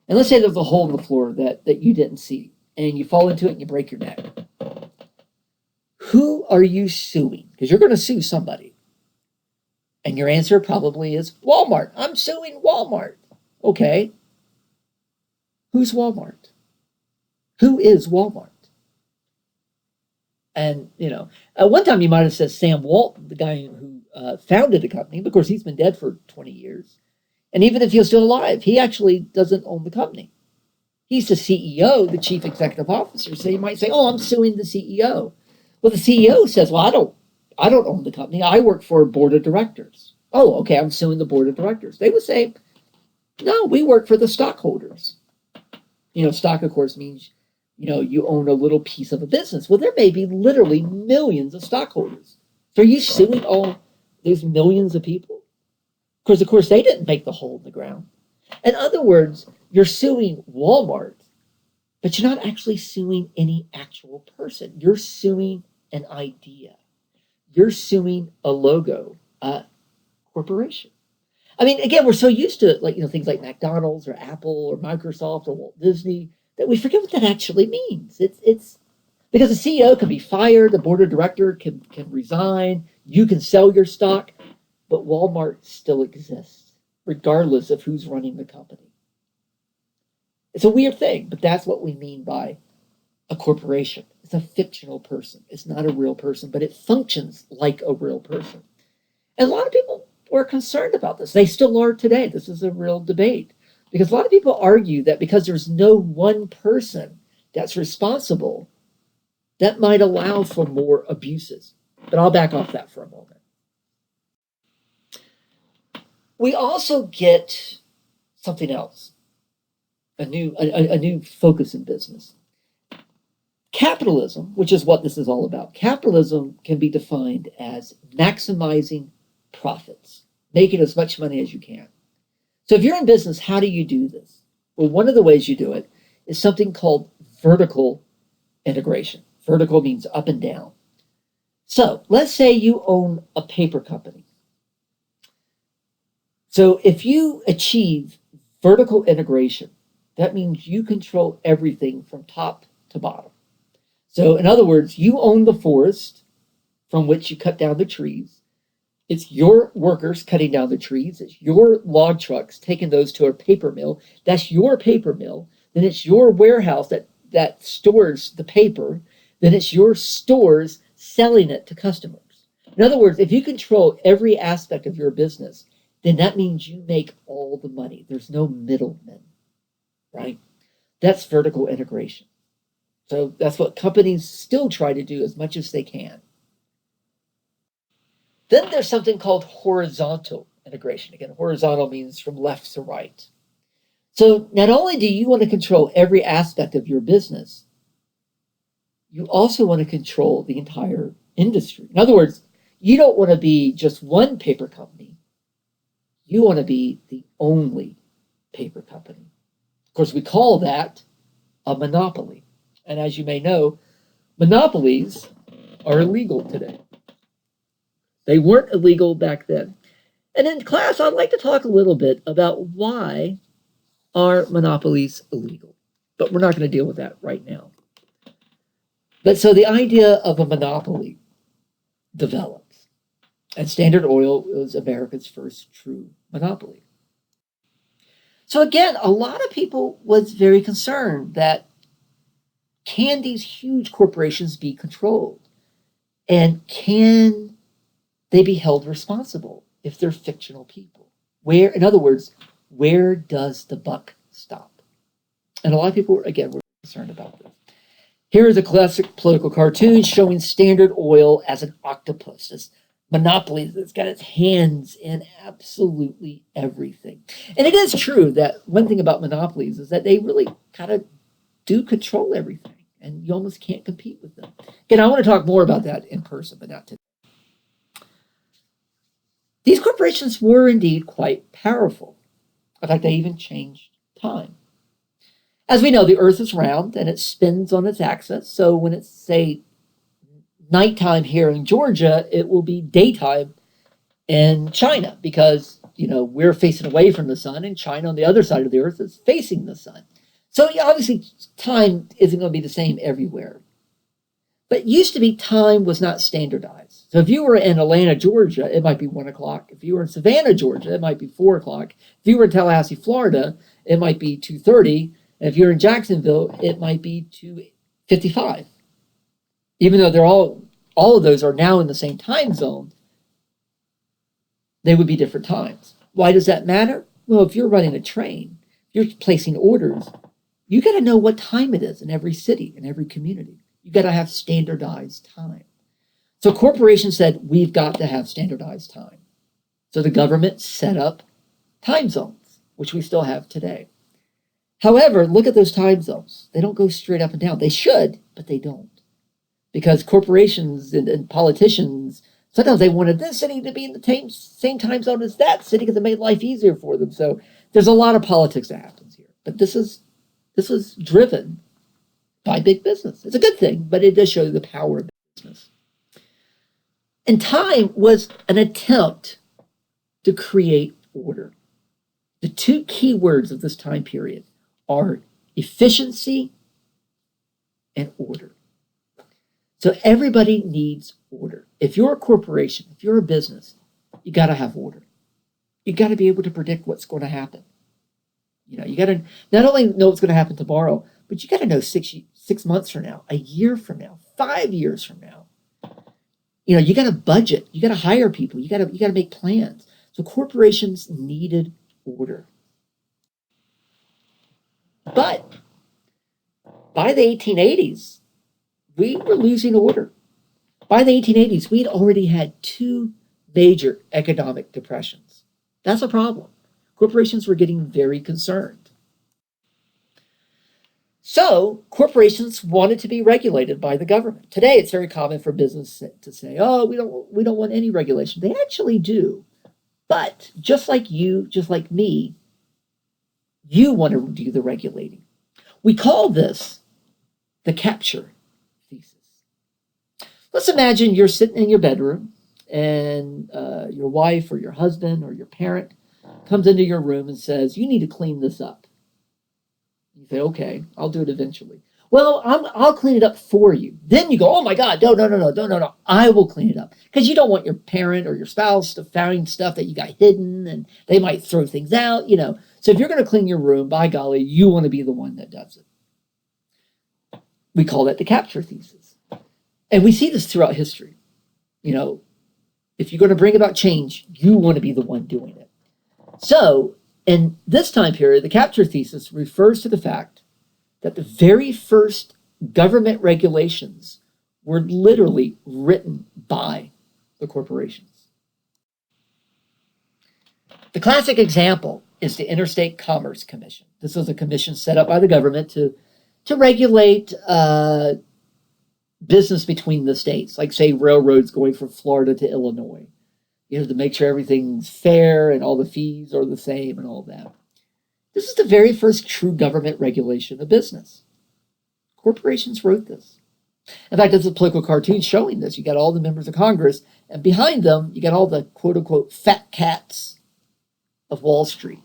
And let's say there's a hole in the floor that you didn't see, and you fall into it and you break your neck. Who are you suing? Because you're going to sue somebody. And your answer probably is Walmart. I'm suing Walmart. Okay. Who's Walmart? Who is Walmart? And, at one time you might have said Sam Walton, the guy who founded the company. But of course, he's been dead for 20 years. And even if he's still alive, he actually doesn't own the company. He's the CEO, the chief executive officer. So you might say, I'm suing the CEO. Well, the CEO says, well, I don't own the company. I work for a board of directors. Oh, okay, I'm suing the board of directors. They would say, no, we work for the stockholders. Stock, of course, means, you own a little piece of a business. Well, there may be literally millions of stockholders. So are you suing all those millions of people? Because, of course, they didn't make the hole in the ground. In other words, you're suing Walmart, but you're not actually suing any actual person. You're suing an idea. You're suing a logo, a corporation. I mean, again, we're so used to things like McDonald's or Apple or Microsoft or Walt Disney that we forget what that actually means. It's because the CEO can be fired, the board of director can resign, you can sell your stock, but Walmart still exists, regardless of who's running the company. It's a weird thing, but that's what we mean by a corporation. It's a fictional person. It's not a real person, but it functions like a real person. And a lot of people were concerned about this. They still are today. This is a real debate because a lot of people argue that because there's no one person that's responsible, that might allow for more abuses. But I'll back off that for a moment. We also get something else, a new focus in business. Capitalism, which is what this is all about. Capitalism can be defined as maximizing profits, making as much money as you can. So if you're in business, how do you do this? Well, one of the ways you do it is something called vertical integration. Vertical means up and down. So let's say you own a paper company. So if you achieve vertical integration, that means you control everything from top to bottom. So in other words, you own the forest from which you cut down the trees. It's your workers cutting down the trees. It's your log trucks taking those to a paper mill. That's your paper mill. Then it's your warehouse that stores the paper. Then it's your stores selling it to customers. In other words, if you control every aspect of your business, then that means you make all the money. There's no middlemen, right? That's vertical integration. So that's what companies still try to do as much as they can. Then there's something called horizontal integration. Again, horizontal means from left to right. So not only do you want to control every aspect of your business, you also want to control the entire industry. In other words, you don't want to be just one paper company. You want to be the only paper company. Of course, we call that a monopoly. And as you may know, monopolies are illegal today. They weren't illegal back then. And in class, I'd like to talk a little bit about why are monopolies illegal. But we're not going to deal with that right now. But so the idea of a monopoly develops. And Standard Oil was America's first true monopoly. So again, a lot of people was very concerned that can these huge corporations be controlled? And can they be held responsible if they're fictional people? Where, in other words, where does the buck stop? And a lot of people, again, were concerned about this. Here is a classic political cartoon showing Standard Oil as an octopus, this monopoly that's got its hands in absolutely everything. And it is true that one thing about monopolies is that they really kind of do control everything, and you almost can't compete with them. Again, I want to talk more about that in person, but not today. These corporations were indeed quite powerful. In fact, they even changed time. As we know, the Earth is round and it spins on its axis. So when it's, say, nighttime here in Georgia, it will be daytime in China because, we're facing away from the sun and China on the other side of the Earth is facing the sun. So obviously, time isn't going to be the same everywhere. But it used to be time was not standardized. So if you were in Atlanta, Georgia, it might be 1 o'clock. If you were in Savannah, Georgia, it might be 4 o'clock. If you were in Tallahassee, Florida, it might be 2:30. And if you're in Jacksonville, it might be 2:55. Even though they're all of those are now in the same time zone, they would be different times. Why does that matter? Well, if you're running a train, you're placing orders, you got to know what time it is in every city, in every community. You got to have standardized time. So corporations said, we've got to have standardized time. So the government set up time zones, which we still have today. However, look at those time zones. They don't go straight up and down. They should, but they don't. Because corporations and politicians, sometimes they wanted this city to be in the same time zone as that city because it made life easier for them. So There's a lot of politics that happens here, but this was driven by big business. It's a good thing, but it does show you the power of business. And time was an attempt to create order. The two key words of this time period are efficiency and order. So everybody needs order. If you're a corporation, if you're a business, you got to have order. You got to be able to predict what's going to happen. You got to not only know what's going to happen tomorrow, but you got to know 6 months from now, a year from now, 5 years from now. You got to budget. You got to hire people. You got to make plans. So corporations needed order. But by the 1880s, we were losing order. By the 1880s, we'd already had 2 major economic depressions. That's a problem. Corporations were getting very concerned. So corporations wanted to be regulated by the government. Today, it's very common for business to say, "Oh, we don't want any regulation." They actually do. But just like you, just like me, you want to do the regulating. We call this the capture thesis. Let's imagine you're sitting in your bedroom and your wife or your husband or your parent comes into your room and says, "You need to clean this up." You say, "Okay, I'll do it eventually." "Well, I'll clean it up for you." Then you go, "Oh my God, no, I will clean it up." Because you don't want your parent or your spouse to find stuff that you got hidden and they might throw things out, So if you're going to clean your room, by golly, you want to be the one that does it. We call that the capture thesis. And we see this throughout history. If you're going to bring about change, you want to be the one doing it. So in this time period, the capture thesis refers to the fact that the very first government regulations were literally written by the corporations. The classic example is the Interstate Commerce Commission. This was a commission set up by the government to regulate business between the states, like say railroads going from Florida to Illinois. To make sure everything's fair and all the fees are the same and all that. This is the very first true government regulation of business. Corporations wrote this. In fact, there's a political cartoon showing this. You got all the members of Congress, and behind them, you got all the quote-unquote fat cats of Wall Street.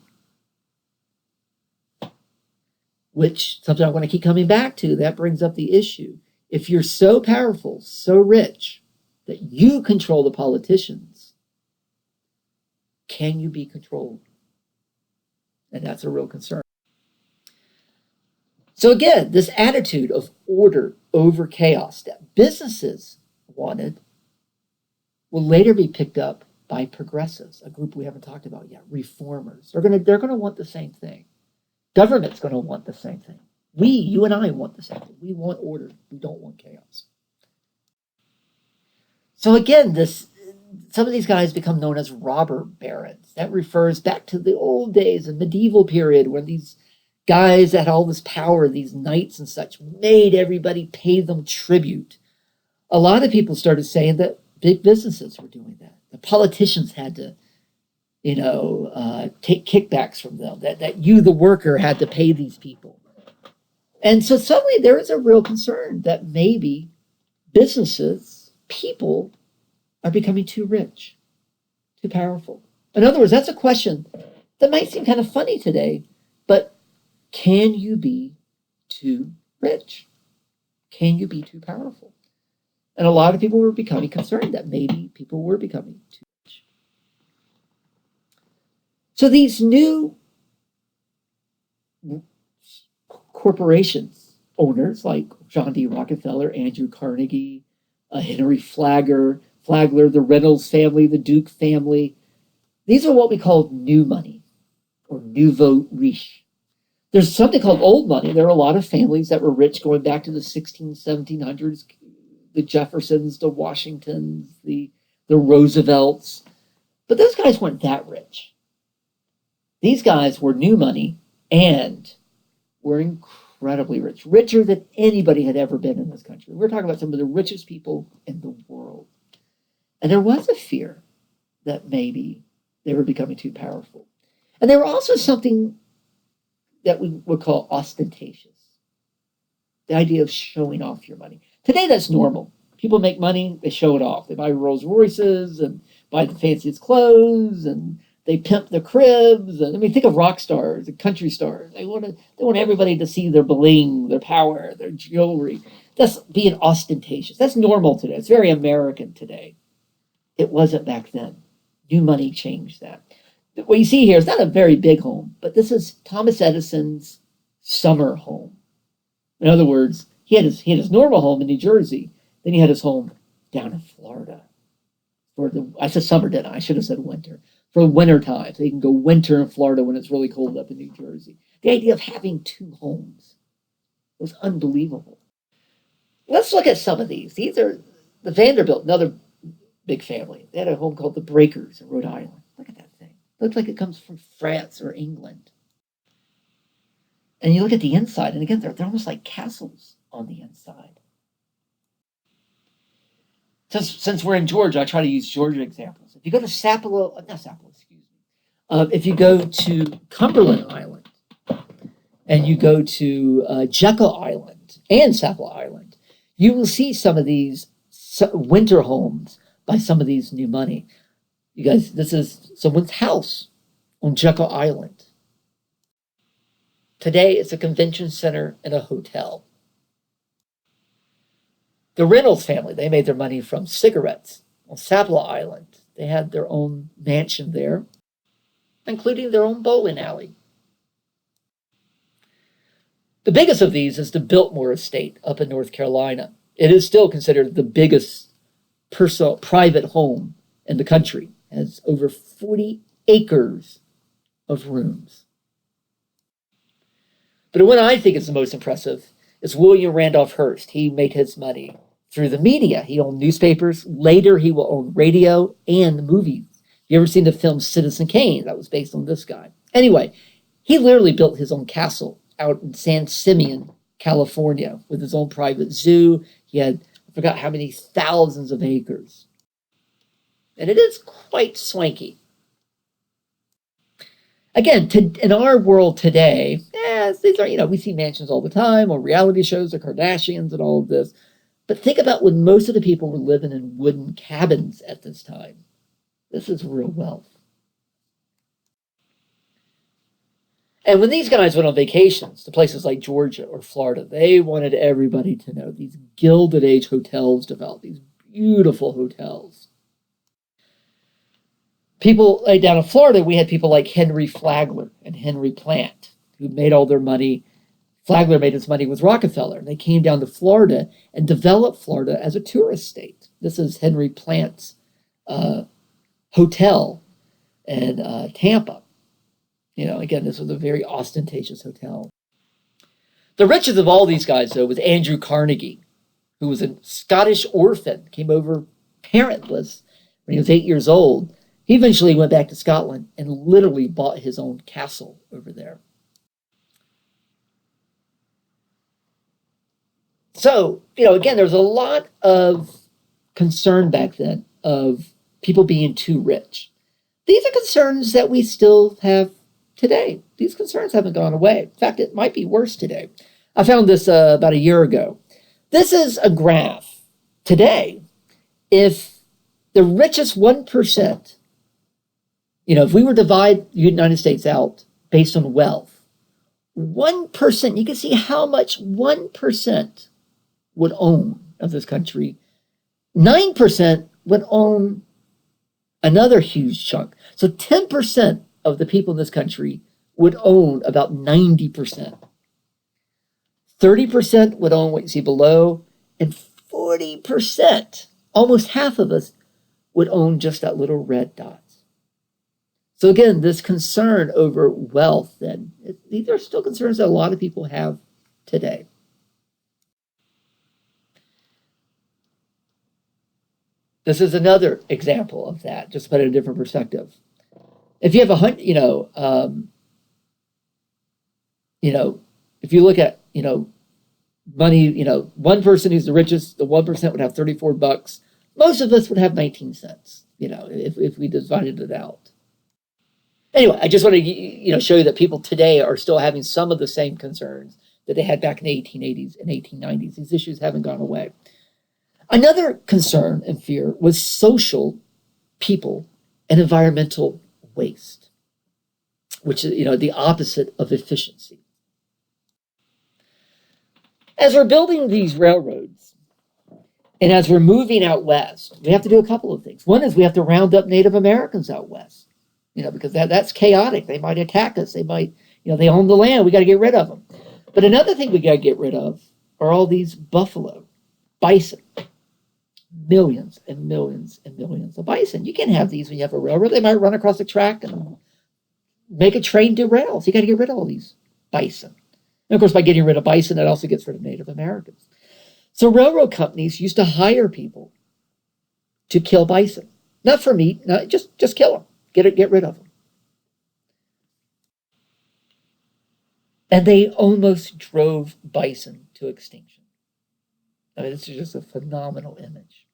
Which, something I want to keep coming back to, that brings up the issue. If you're so powerful, so rich, that you control the politicians, can you be controlled? And that's a real concern. So again, this attitude of order over chaos that businesses wanted will later be picked up by progressives, a group we haven't talked about yet, reformers. They're going to want the same thing. Government's going to want the same thing. You and I want the same thing. We want order. We don't want chaos. So again, some of these guys become known as robber barons. That refers back to the old days, the medieval period, when these guys that had all this power, these knights and such, made everybody pay them tribute. A lot of people started saying that big businesses were doing that. The politicians had to, take kickbacks from them, that you, the worker, had to pay these people. And so suddenly there is a real concern that maybe businesses, people, are becoming too rich, too powerful. In other words, that's a question that might seem kind of funny today, but can you be too rich? Can you be too powerful? And a lot of people were becoming concerned that maybe people were becoming too rich. So these new corporations owners like John D. Rockefeller, Andrew Carnegie, Henry Flagler, the Reynolds family, the Duke family. These are what we call new money or nouveau riche. There's something called old money. There are a lot of families that were rich going back to the 1700s, the Jeffersons, the Washingtons, the Roosevelts. But those guys weren't that rich. These guys were new money and were incredibly rich, richer than anybody had ever been in this country. We're talking about some of the richest people in the world. And there was a fear that maybe they were becoming too powerful. And they were also something that we would call ostentatious. The idea of showing off your money. Today, that's normal. People make money, they show it off. They buy Rolls Royces and buy the fanciest clothes, and they pimp their cribs. And I mean, think of rock stars and country stars. They want everybody to see their bling, their power, their jewelry. That's being ostentatious. That's normal today. It's very American today. It wasn't back then. New money changed that. What you see here is not a very big home, but this is Thomas Edison's summer home. In other words, he had his normal home in New Jersey. Then he had his home down in Florida. I said summer, didn't I? I should have said winter. For winter time, so you can go winter in Florida when it's really cold up in New Jersey. The idea of having two homes was unbelievable. Let's look at some of these. These are the Vanderbilt, another big family. They had a home called the Breakers in Rhode Island. Look at that thing. It looks like it comes from France or England. And you look at the inside, and again, they're almost like castles on the inside. Since we're in Georgia, I try to use Georgia examples. If you go to if you go to Cumberland Island, and you go to Jekyll Island and Sapelo Island, you will see some of these winter homes by some of these new money. You guys, this is someone's house on Jekyll Island. Today, it's a convention center and a hotel. The Reynolds family, they made their money from cigarettes on Sapelo Island. They had their own mansion there, including their own bowling alley. The biggest of these is the Biltmore estate up in North Carolina. It is still considered the biggest personal private home in the country. It has over 40 acres of rooms. But the one I think is the most impressive is William Randolph Hearst. He made his money through the media. He owned newspapers. Later, he will own radio and movies. You ever seen the film Citizen Kane? That was based on this guy. Anyway, he literally built his own castle out in San Simeon, California, with his own private zoo. He had, I forgot how many thousands of acres. And it is quite swanky. Again, in our world today, these are, we see mansions all the time, or reality shows, the Kardashians and all of this. But think about when most of the people were living in wooden cabins at this time. This is real wealth. And when these guys went on vacations to places like Georgia or Florida, they wanted everybody to know these Gilded Age hotels developed, these beautiful hotels. People like down in Florida, we had people like Henry Flagler and Henry Plant, who made all their money. Flagler made his money with Rockefeller, and they came down to Florida and developed Florida as a tourist state. This is Henry Plant's hotel in Tampa. Again, this was a very ostentatious hotel. The richest of all these guys, though, was Andrew Carnegie, who was a Scottish orphan, came over parentless when he was 8 years old. He eventually went back to Scotland and literally bought his own castle over there. So, again, there was a lot of concern back then of people being too rich. These are concerns that we still have today. These concerns haven't gone away. In fact, it might be worse today. I found this about a year ago. This is a graph. Today, if the richest 1%, if we were to divide the United States out based on wealth, 1%, you can see how much 1% would own of this country. 9% would own another huge chunk. So 10% of the people in this country would own about 90%. 30% would own what you see below, and 40%, almost half of us, would own just that little red dot. So again, this concern over wealth, and these are still concerns that a lot of people have today. This is another example of that, just to put it in a different perspective. If you have if you look at, money, one person who's the richest, the 1% would have $34. Most of us would have 19 cents, if we divided it out. Anyway, I just want to show you that people today are still having some of the same concerns that they had back in the 1880s and 1890s. These issues haven't gone away. Another concern and fear was social, people, and environmental waste, which is the opposite of efficiency. As we're building these railroads, and as we're moving out west, we have to do a couple of things. One is we have to round up Native Americans out west, because that's chaotic. They might attack us. They might, they own the land. We got to get rid of them. But another thing we got to get rid of are all these buffalo, bison, millions and millions and millions of bison. You can't have these when you have a railroad. They might run across the track and make a train derail. So you got to get rid of all these bison. And of course, by getting rid of bison, it also gets rid of Native Americans. So railroad companies used to hire people to kill bison. Not for meat, just kill them. Get rid of them. And they almost drove bison to extinction. I mean, this is just a phenomenal image.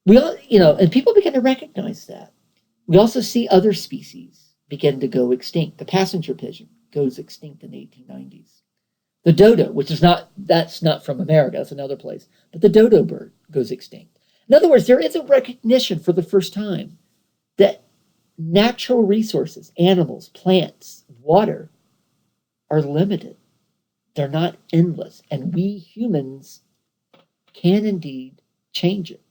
We all, and people begin to recognize that. We also see other species begin to go extinct. The passenger pigeon goes extinct in the 1890s. The dodo, that's not from America, that's another place, but the dodo bird goes extinct. In other words, there is a recognition for the first time that natural resources, animals, plants, water, are limited. They're not endless, and we humans can indeed change it.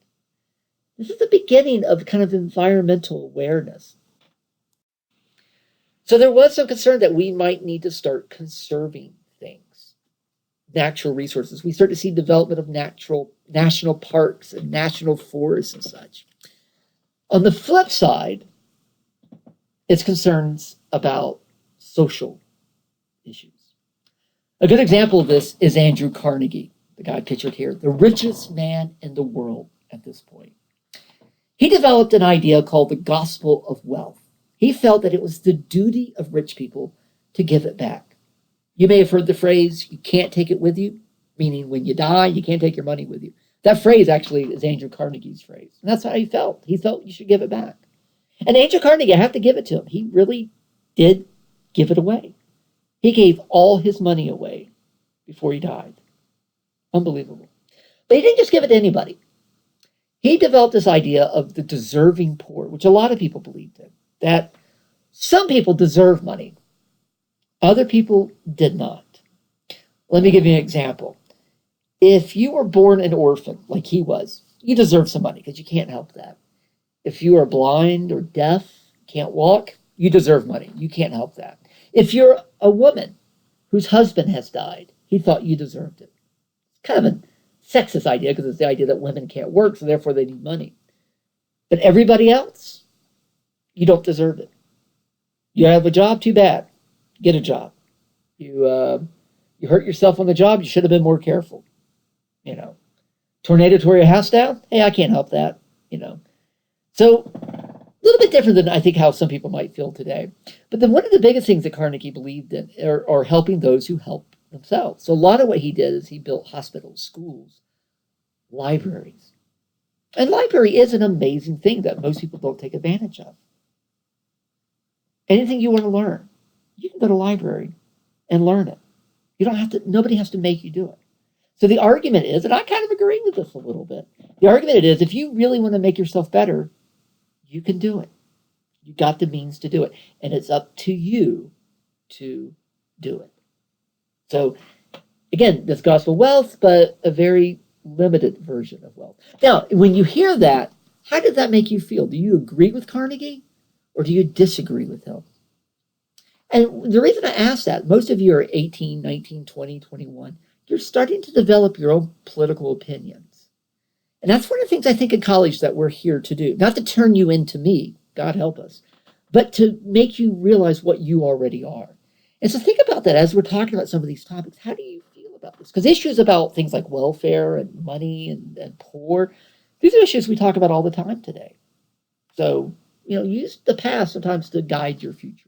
This is the beginning of kind of environmental awareness. So there was some concern that we might need to start conserving things, natural resources. We start to see development of national parks and national forests and such. On the flip side, it's concerns about social issues. A good example of this is Andrew Carnegie, the guy pictured here, the richest man in the world at this point. He developed an idea called the gospel of wealth. He felt that it was the duty of rich people to give it back. You may have heard the phrase, you can't take it with you, meaning when you die, you can't take your money with you. That phrase actually is Andrew Carnegie's phrase. And that's how he felt. He felt you should give it back. And Andrew Carnegie, I have to give it to him. He really did give it away. He gave all his money away before he died. Unbelievable. But he didn't just give it to anybody. He developed this idea of the deserving poor, which a lot of people believed in, that some people deserve money. Other people did not. Let me give you an example. If you were born an orphan, like he was, you deserve some money because you can't help that. If you are blind or deaf, can't walk, you deserve money. You can't help that. If you're a woman whose husband has died, he thought you deserved it. Kind of a sexist idea because it's the idea that women can't work, so therefore they need money. But everybody else, you don't deserve it. You have a job, too bad. Get a job. You hurt yourself on the job, you should have been more careful. Tornado tore your house down? Hey, I can't help that. So a little bit different than I think how some people might feel today. But then one of the biggest things that Carnegie believed in are helping those who help themselves. So a lot of what he did is he built hospitals, schools, libraries. And library is an amazing thing that most people don't take advantage of. Anything you want to learn, you can go to a library and learn it. Nobody has to make you do it. So the argument is, and I kind of agree with this a little bit, the argument is if you really want to make yourself better, you can do it. You got the means to do it. And it's up to you to do it. So again, this gospel wealth, but a very limited version of wealth. Now, when you hear that, how did that make you feel? Do you agree with Carnegie or do you disagree with him? And the reason I ask that, most of you are 18, 19, 20, 21. You're starting to develop your own political opinions. And that's one of the things I think in college that we're here to do. Not to turn you into me, God help us, but to make you realize what you already are. And so think about that as we're talking about some of these topics. How do you feel about this? Because issues about things like welfare and money and poor, these are issues we talk about all the time today. So, use the past sometimes to guide your future.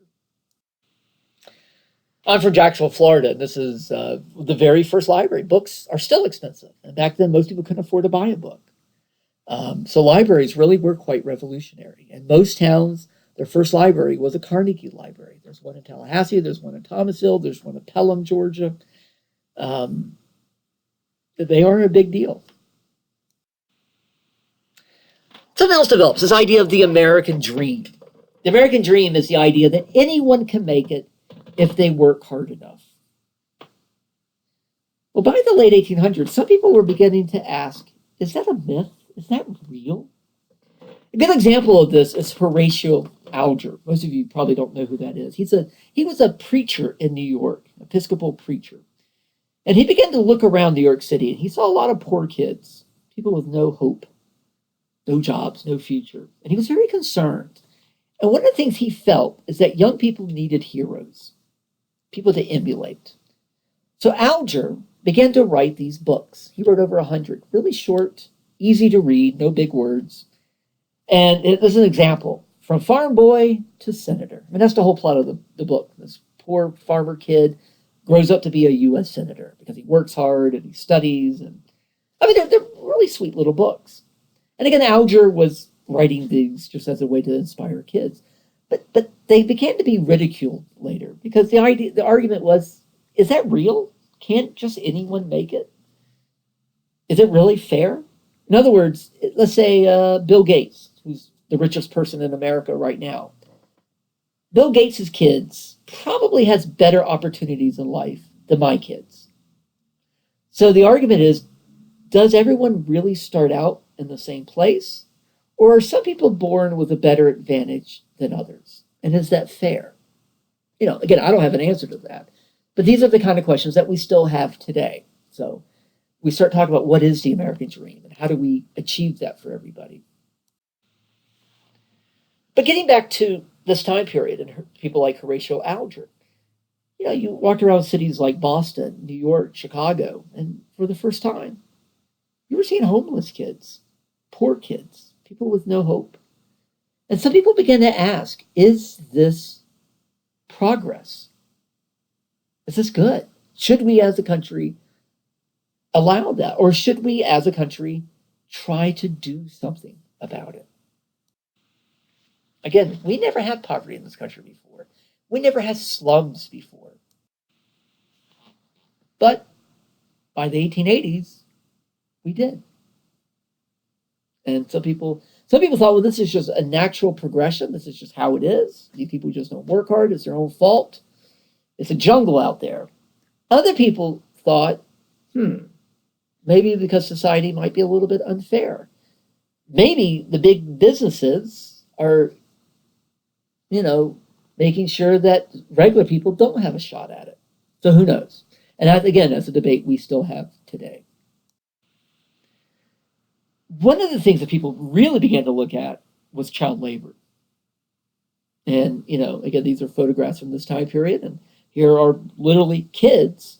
I'm from Jacksonville, Florida. This is the very first library. Books are still expensive. And back then, most people couldn't afford to buy a book. So libraries really were quite revolutionary. In most towns, Their first library was a Carnegie library. There's one in Tallahassee, there's one in Thomasville, there's one in Pelham, Georgia. They are a big deal. Something else develops, this idea of the American dream. The American dream is the idea that anyone can make it if they work hard enough. Well, by the late 1800s, some people were beginning to ask, is that a myth? Is that real? A good example of this is Horatio Alger. Most of you probably don't know who that is. He was a preacher in New York, Episcopal preacher. And he began to look around New York City, and he saw a lot of poor kids, people with no hope, no jobs, no future. And he was very concerned. And one of the things he felt is that young people needed heroes, people to emulate. So Alger began to write these books. He wrote over 100, really short, easy to read, no big words. And it was an example, from farm boy to senator. I mean, that's the whole plot of the book. This poor farmer kid grows up to be a U.S. senator because he works hard and he studies. And I mean, they're really sweet little books. And again, Alger was writing these just as a way to inspire kids. But they began to be ridiculed later because the argument was, is that real? Can't just anyone make it? Is it really fair? In other words, let's say Bill Gates, who's the richest person in America right now. Bill Gates' kids probably has better opportunities in life than my kids. So the argument is, does everyone really start out in the same place? Or are some people born with a better advantage than others? And is that fair? Again, I don't have an answer to that. But these are the kind of questions that we still have today. So we start talking about what is the American dream and how do we achieve that for everybody. But getting back to this time period and people like Horatio Alger, you walked around cities like Boston, New York, Chicago, and for the first time, you were seeing homeless kids, poor kids, people with no hope. And some people began to ask, is this progress? Is this good? Should we as a country allow that? Or should we as a country try to do something about it? Again, we never had poverty in this country before. We never had slums before. But by the 1880s, we did. And some people thought, well, this is just a natural progression. This is just how it is. These people just don't work hard. It's their own fault. It's a jungle out there. Other people thought, maybe because society might be a little bit unfair. Maybe the big businesses are, making sure that regular people don't have a shot at it. So who knows? And that, again, that's a debate we still have today. One of the things that people really began to look at was child labor. And, again, these are photographs from this time period. And here are literally kids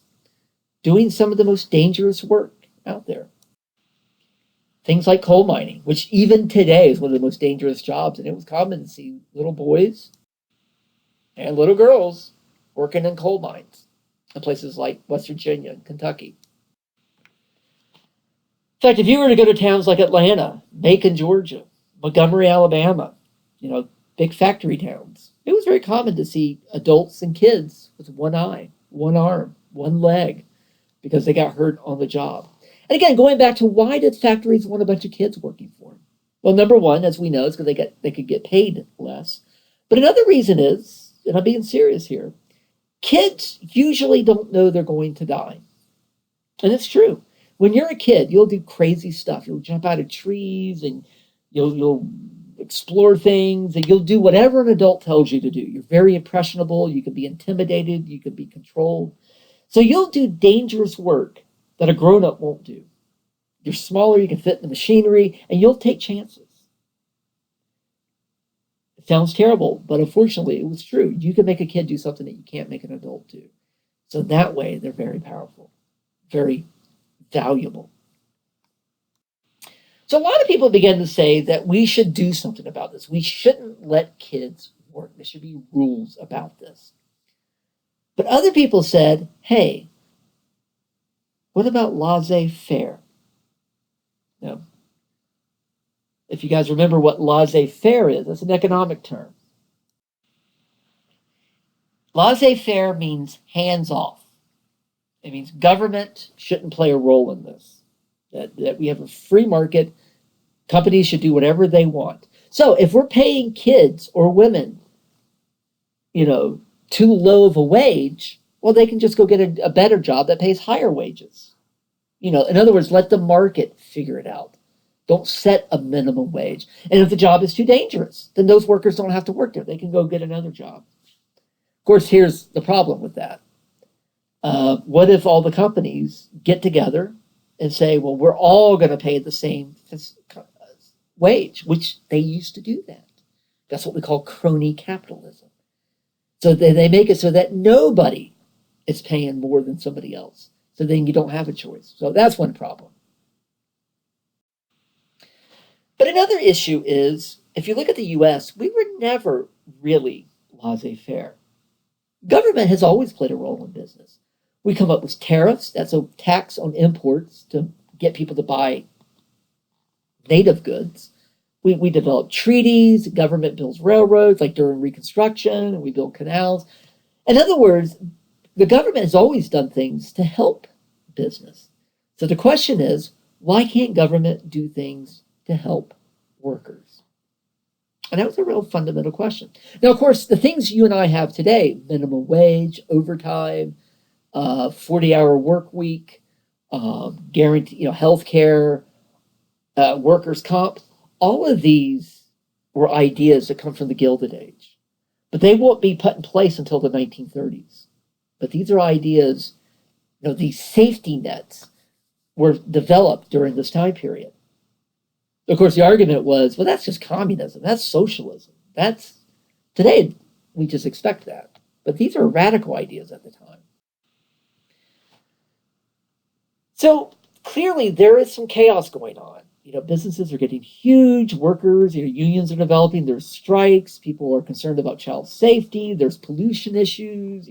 doing some of the most dangerous work out there. Things like coal mining, which even today is one of the most dangerous jobs. And it was common to see little boys and little girls working in coal mines in places like West Virginia and Kentucky. In fact, if you were to go to towns like Atlanta, Macon, Georgia, Montgomery, Alabama, big factory towns, it was very common to see adults and kids with one eye, one arm, one leg, because they got hurt on the job. And again, going back to why did factories want a bunch of kids working for them? Well, number one, as we know, is because they could get paid less. But another reason is, and I'm being serious here, kids usually don't know they're going to die. And it's true. When you're a kid, you'll do crazy stuff. You'll jump out of trees and you'll explore things and you'll do whatever an adult tells you to do. You're very impressionable. You can be intimidated. You can be controlled. So you'll do dangerous work that a grown-up won't do. You're smaller, you can fit in the machinery, and you'll take chances. It sounds terrible, but unfortunately, it was true. You can make a kid do something that you can't make an adult do. So that way, they're very powerful, very valuable. So a lot of people began to say that we should do something about this. We shouldn't let kids work. There should be rules about this. But other people said, hey, what about laissez-faire? If you guys remember what laissez-faire is, that's an economic term. Laissez-faire means hands off. It means government shouldn't play a role in this. That we have a free market. Companies should do whatever they want. So if we're paying kids or women, too low of a wage, well, they can just go get a better job that pays higher wages. In other words, let the market figure it out. Don't set a minimum wage. And if the job is too dangerous, then those workers don't have to work there. They can go get another job. Of course, here's the problem with that. What if all the companies get together and say, well, we're all going to pay the same wage, which they used to do that. That's what we call crony capitalism. So they make it so that nobody is paying more than somebody else. So then you don't have a choice. So that's one problem. But another issue is, if you look at the US, we were never really laissez-faire. Government has always played a role in business. We come up with tariffs, that's a tax on imports to get people to buy native goods. We develop treaties, government builds railroads, like during Reconstruction, and we build canals. In other words, the government has always done things to help business. So the question is, why can't government do things to help workers? And that was a real fundamental question. Now, of course, the things you and I have today, minimum wage, overtime, 40-hour work week, guarantee, health care, workers' comp, all of these were ideas that come from the Gilded Age. But they won't be put in place until the 1930s. But these are ideas, these safety nets were developed during this time period. Of course, the argument was, well, that's just communism. That's socialism. Today, we just expect that. But these are radical ideas at the time. So clearly, there is some chaos going on. Businesses are getting huge, workers, unions are developing, there's strikes, people are concerned about child safety, there's pollution issues,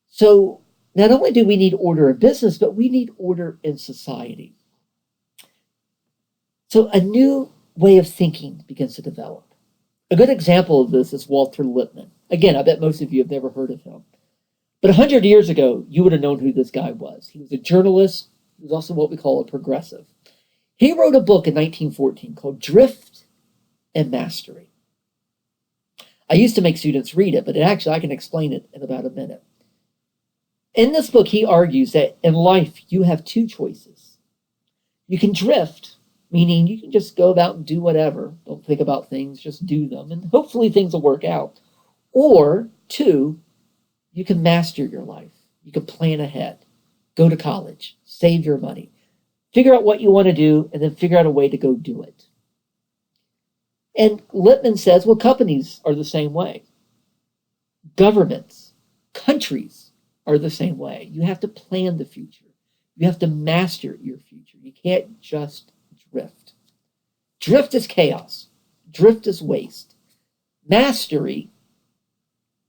So not only do we need order in business, but we need order in society. So a new way of thinking begins to develop. A good example of this is Walter Lippmann. Again, I bet most of you have never heard of him. But 100 years ago, you would have known who this guy was. He was a journalist. He was also what we call a progressive. He wrote a book in 1914 called Drift and Mastery. I used to make students read it, but I can explain it in about a minute. In this book, he argues that in life, you have two choices. You can drift, meaning you can just go about and do whatever. Don't think about things, just do them, and hopefully things will work out. Or two, you can master your life. You can plan ahead, go to college, save your money, figure out what you want to do, and then figure out a way to go do it. And Lippmann says, well, companies are the same way. Governments, countries are the same way. You have to plan the future. You have to master your future. You can't just drift. Drift is chaos. Drift is waste. Mastery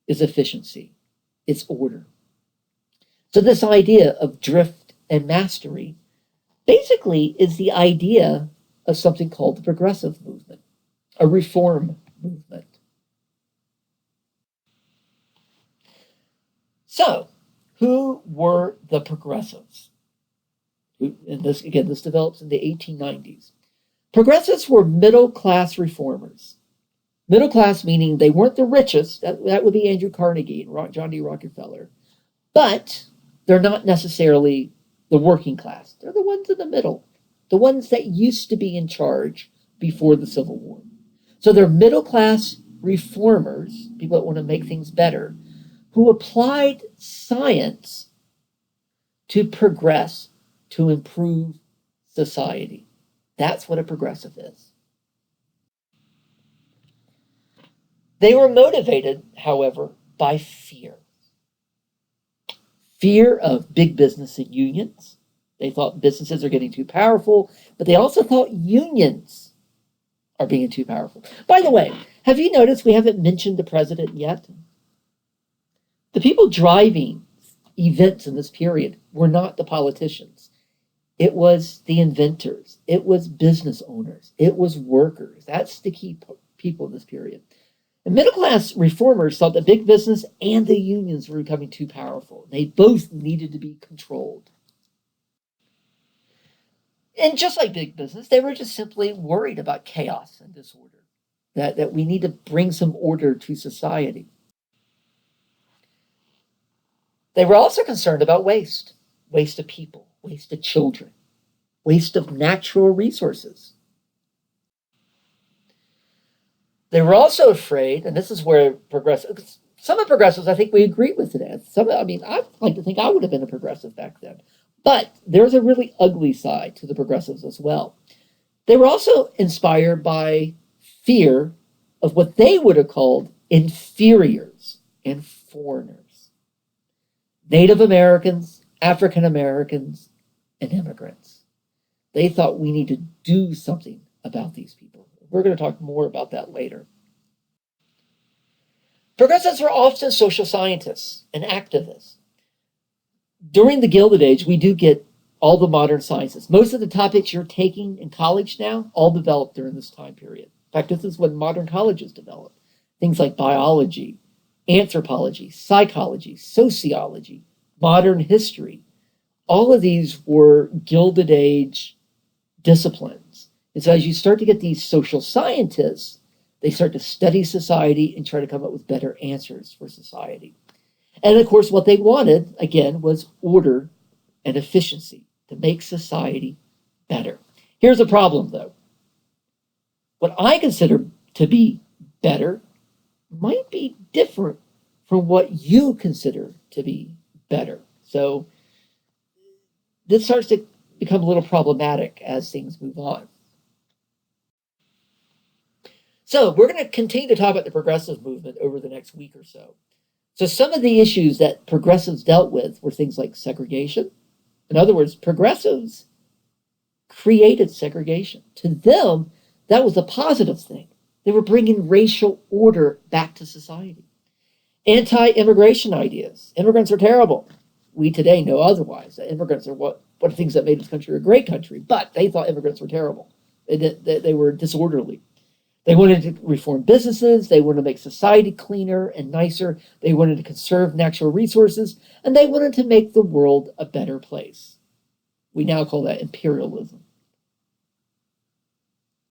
is efficiency. It's order. So this idea of drift and mastery basically is the idea of something called the progressive movement, a reform movement. So, who were the progressives? And this develops in the 1890s. Progressives were middle-class reformers. Middle class meaning they weren't the richest. That would be Andrew Carnegie and John D. Rockefeller. But they're not necessarily the working class. They're the ones in the middle, the ones that used to be in charge before the Civil War. So they're middle-class reformers, people that want to make things better, who applied science to progress, to improve society. That's what a progressive is. They were motivated, however, by fear. Fear of big business and unions. They thought businesses are getting too powerful, but they also thought unions are being too powerful. By the way, have you noticed we haven't mentioned the president yet? The people driving events in this period were not the politicians. It was the inventors. It was business owners. It was workers. That's the key people in this period. The middle class reformers thought that big business and the unions were becoming too powerful. They both needed to be controlled. And just like big business, they were just simply worried about chaos and disorder, that we need to bring some order to society. They were also concerned about waste of people, waste of children, waste of natural resources. They were also afraid, and this is where some of progressives I think we agree with today. I like to think I would have been a progressive back then. But there's a really ugly side to the progressives as well. They were also inspired by fear of what they would have called inferiors and foreigners. Native Americans, African Americans, and immigrants. They thought we need to do something about these people. We're going to talk more about that later. Progressives were often social scientists and activists. During the Gilded Age, we do get all the modern sciences. Most of the topics you're taking in college now, all developed during this time period. In fact, this is when modern colleges developed. Things like biology, anthropology, psychology, sociology, modern history. All of these were Gilded Age disciplines. And so as you start to get these social scientists, they start to study society and try to come up with better answers for society. And of course, what they wanted, again, was order and efficiency to make society better. Here's a problem, though. What I consider to be better might be different from what you consider to be better. So this starts to become a little problematic as things move on. So we're going to continue to talk about the progressive movement over the next week or so. So some of the issues that progressives dealt with were things like segregation. In other words, progressives created segregation. To them, that was a positive thing. They were bringing racial order back to society. Anti-immigration ideas. Immigrants are terrible. We today know otherwise. That immigrants are one of the things that made this country a great country, but they thought immigrants were terrible. They were disorderly. They wanted to reform businesses. They wanted to make society cleaner and nicer. They wanted to conserve natural resources, and they wanted to make the world a better place. We now call that imperialism.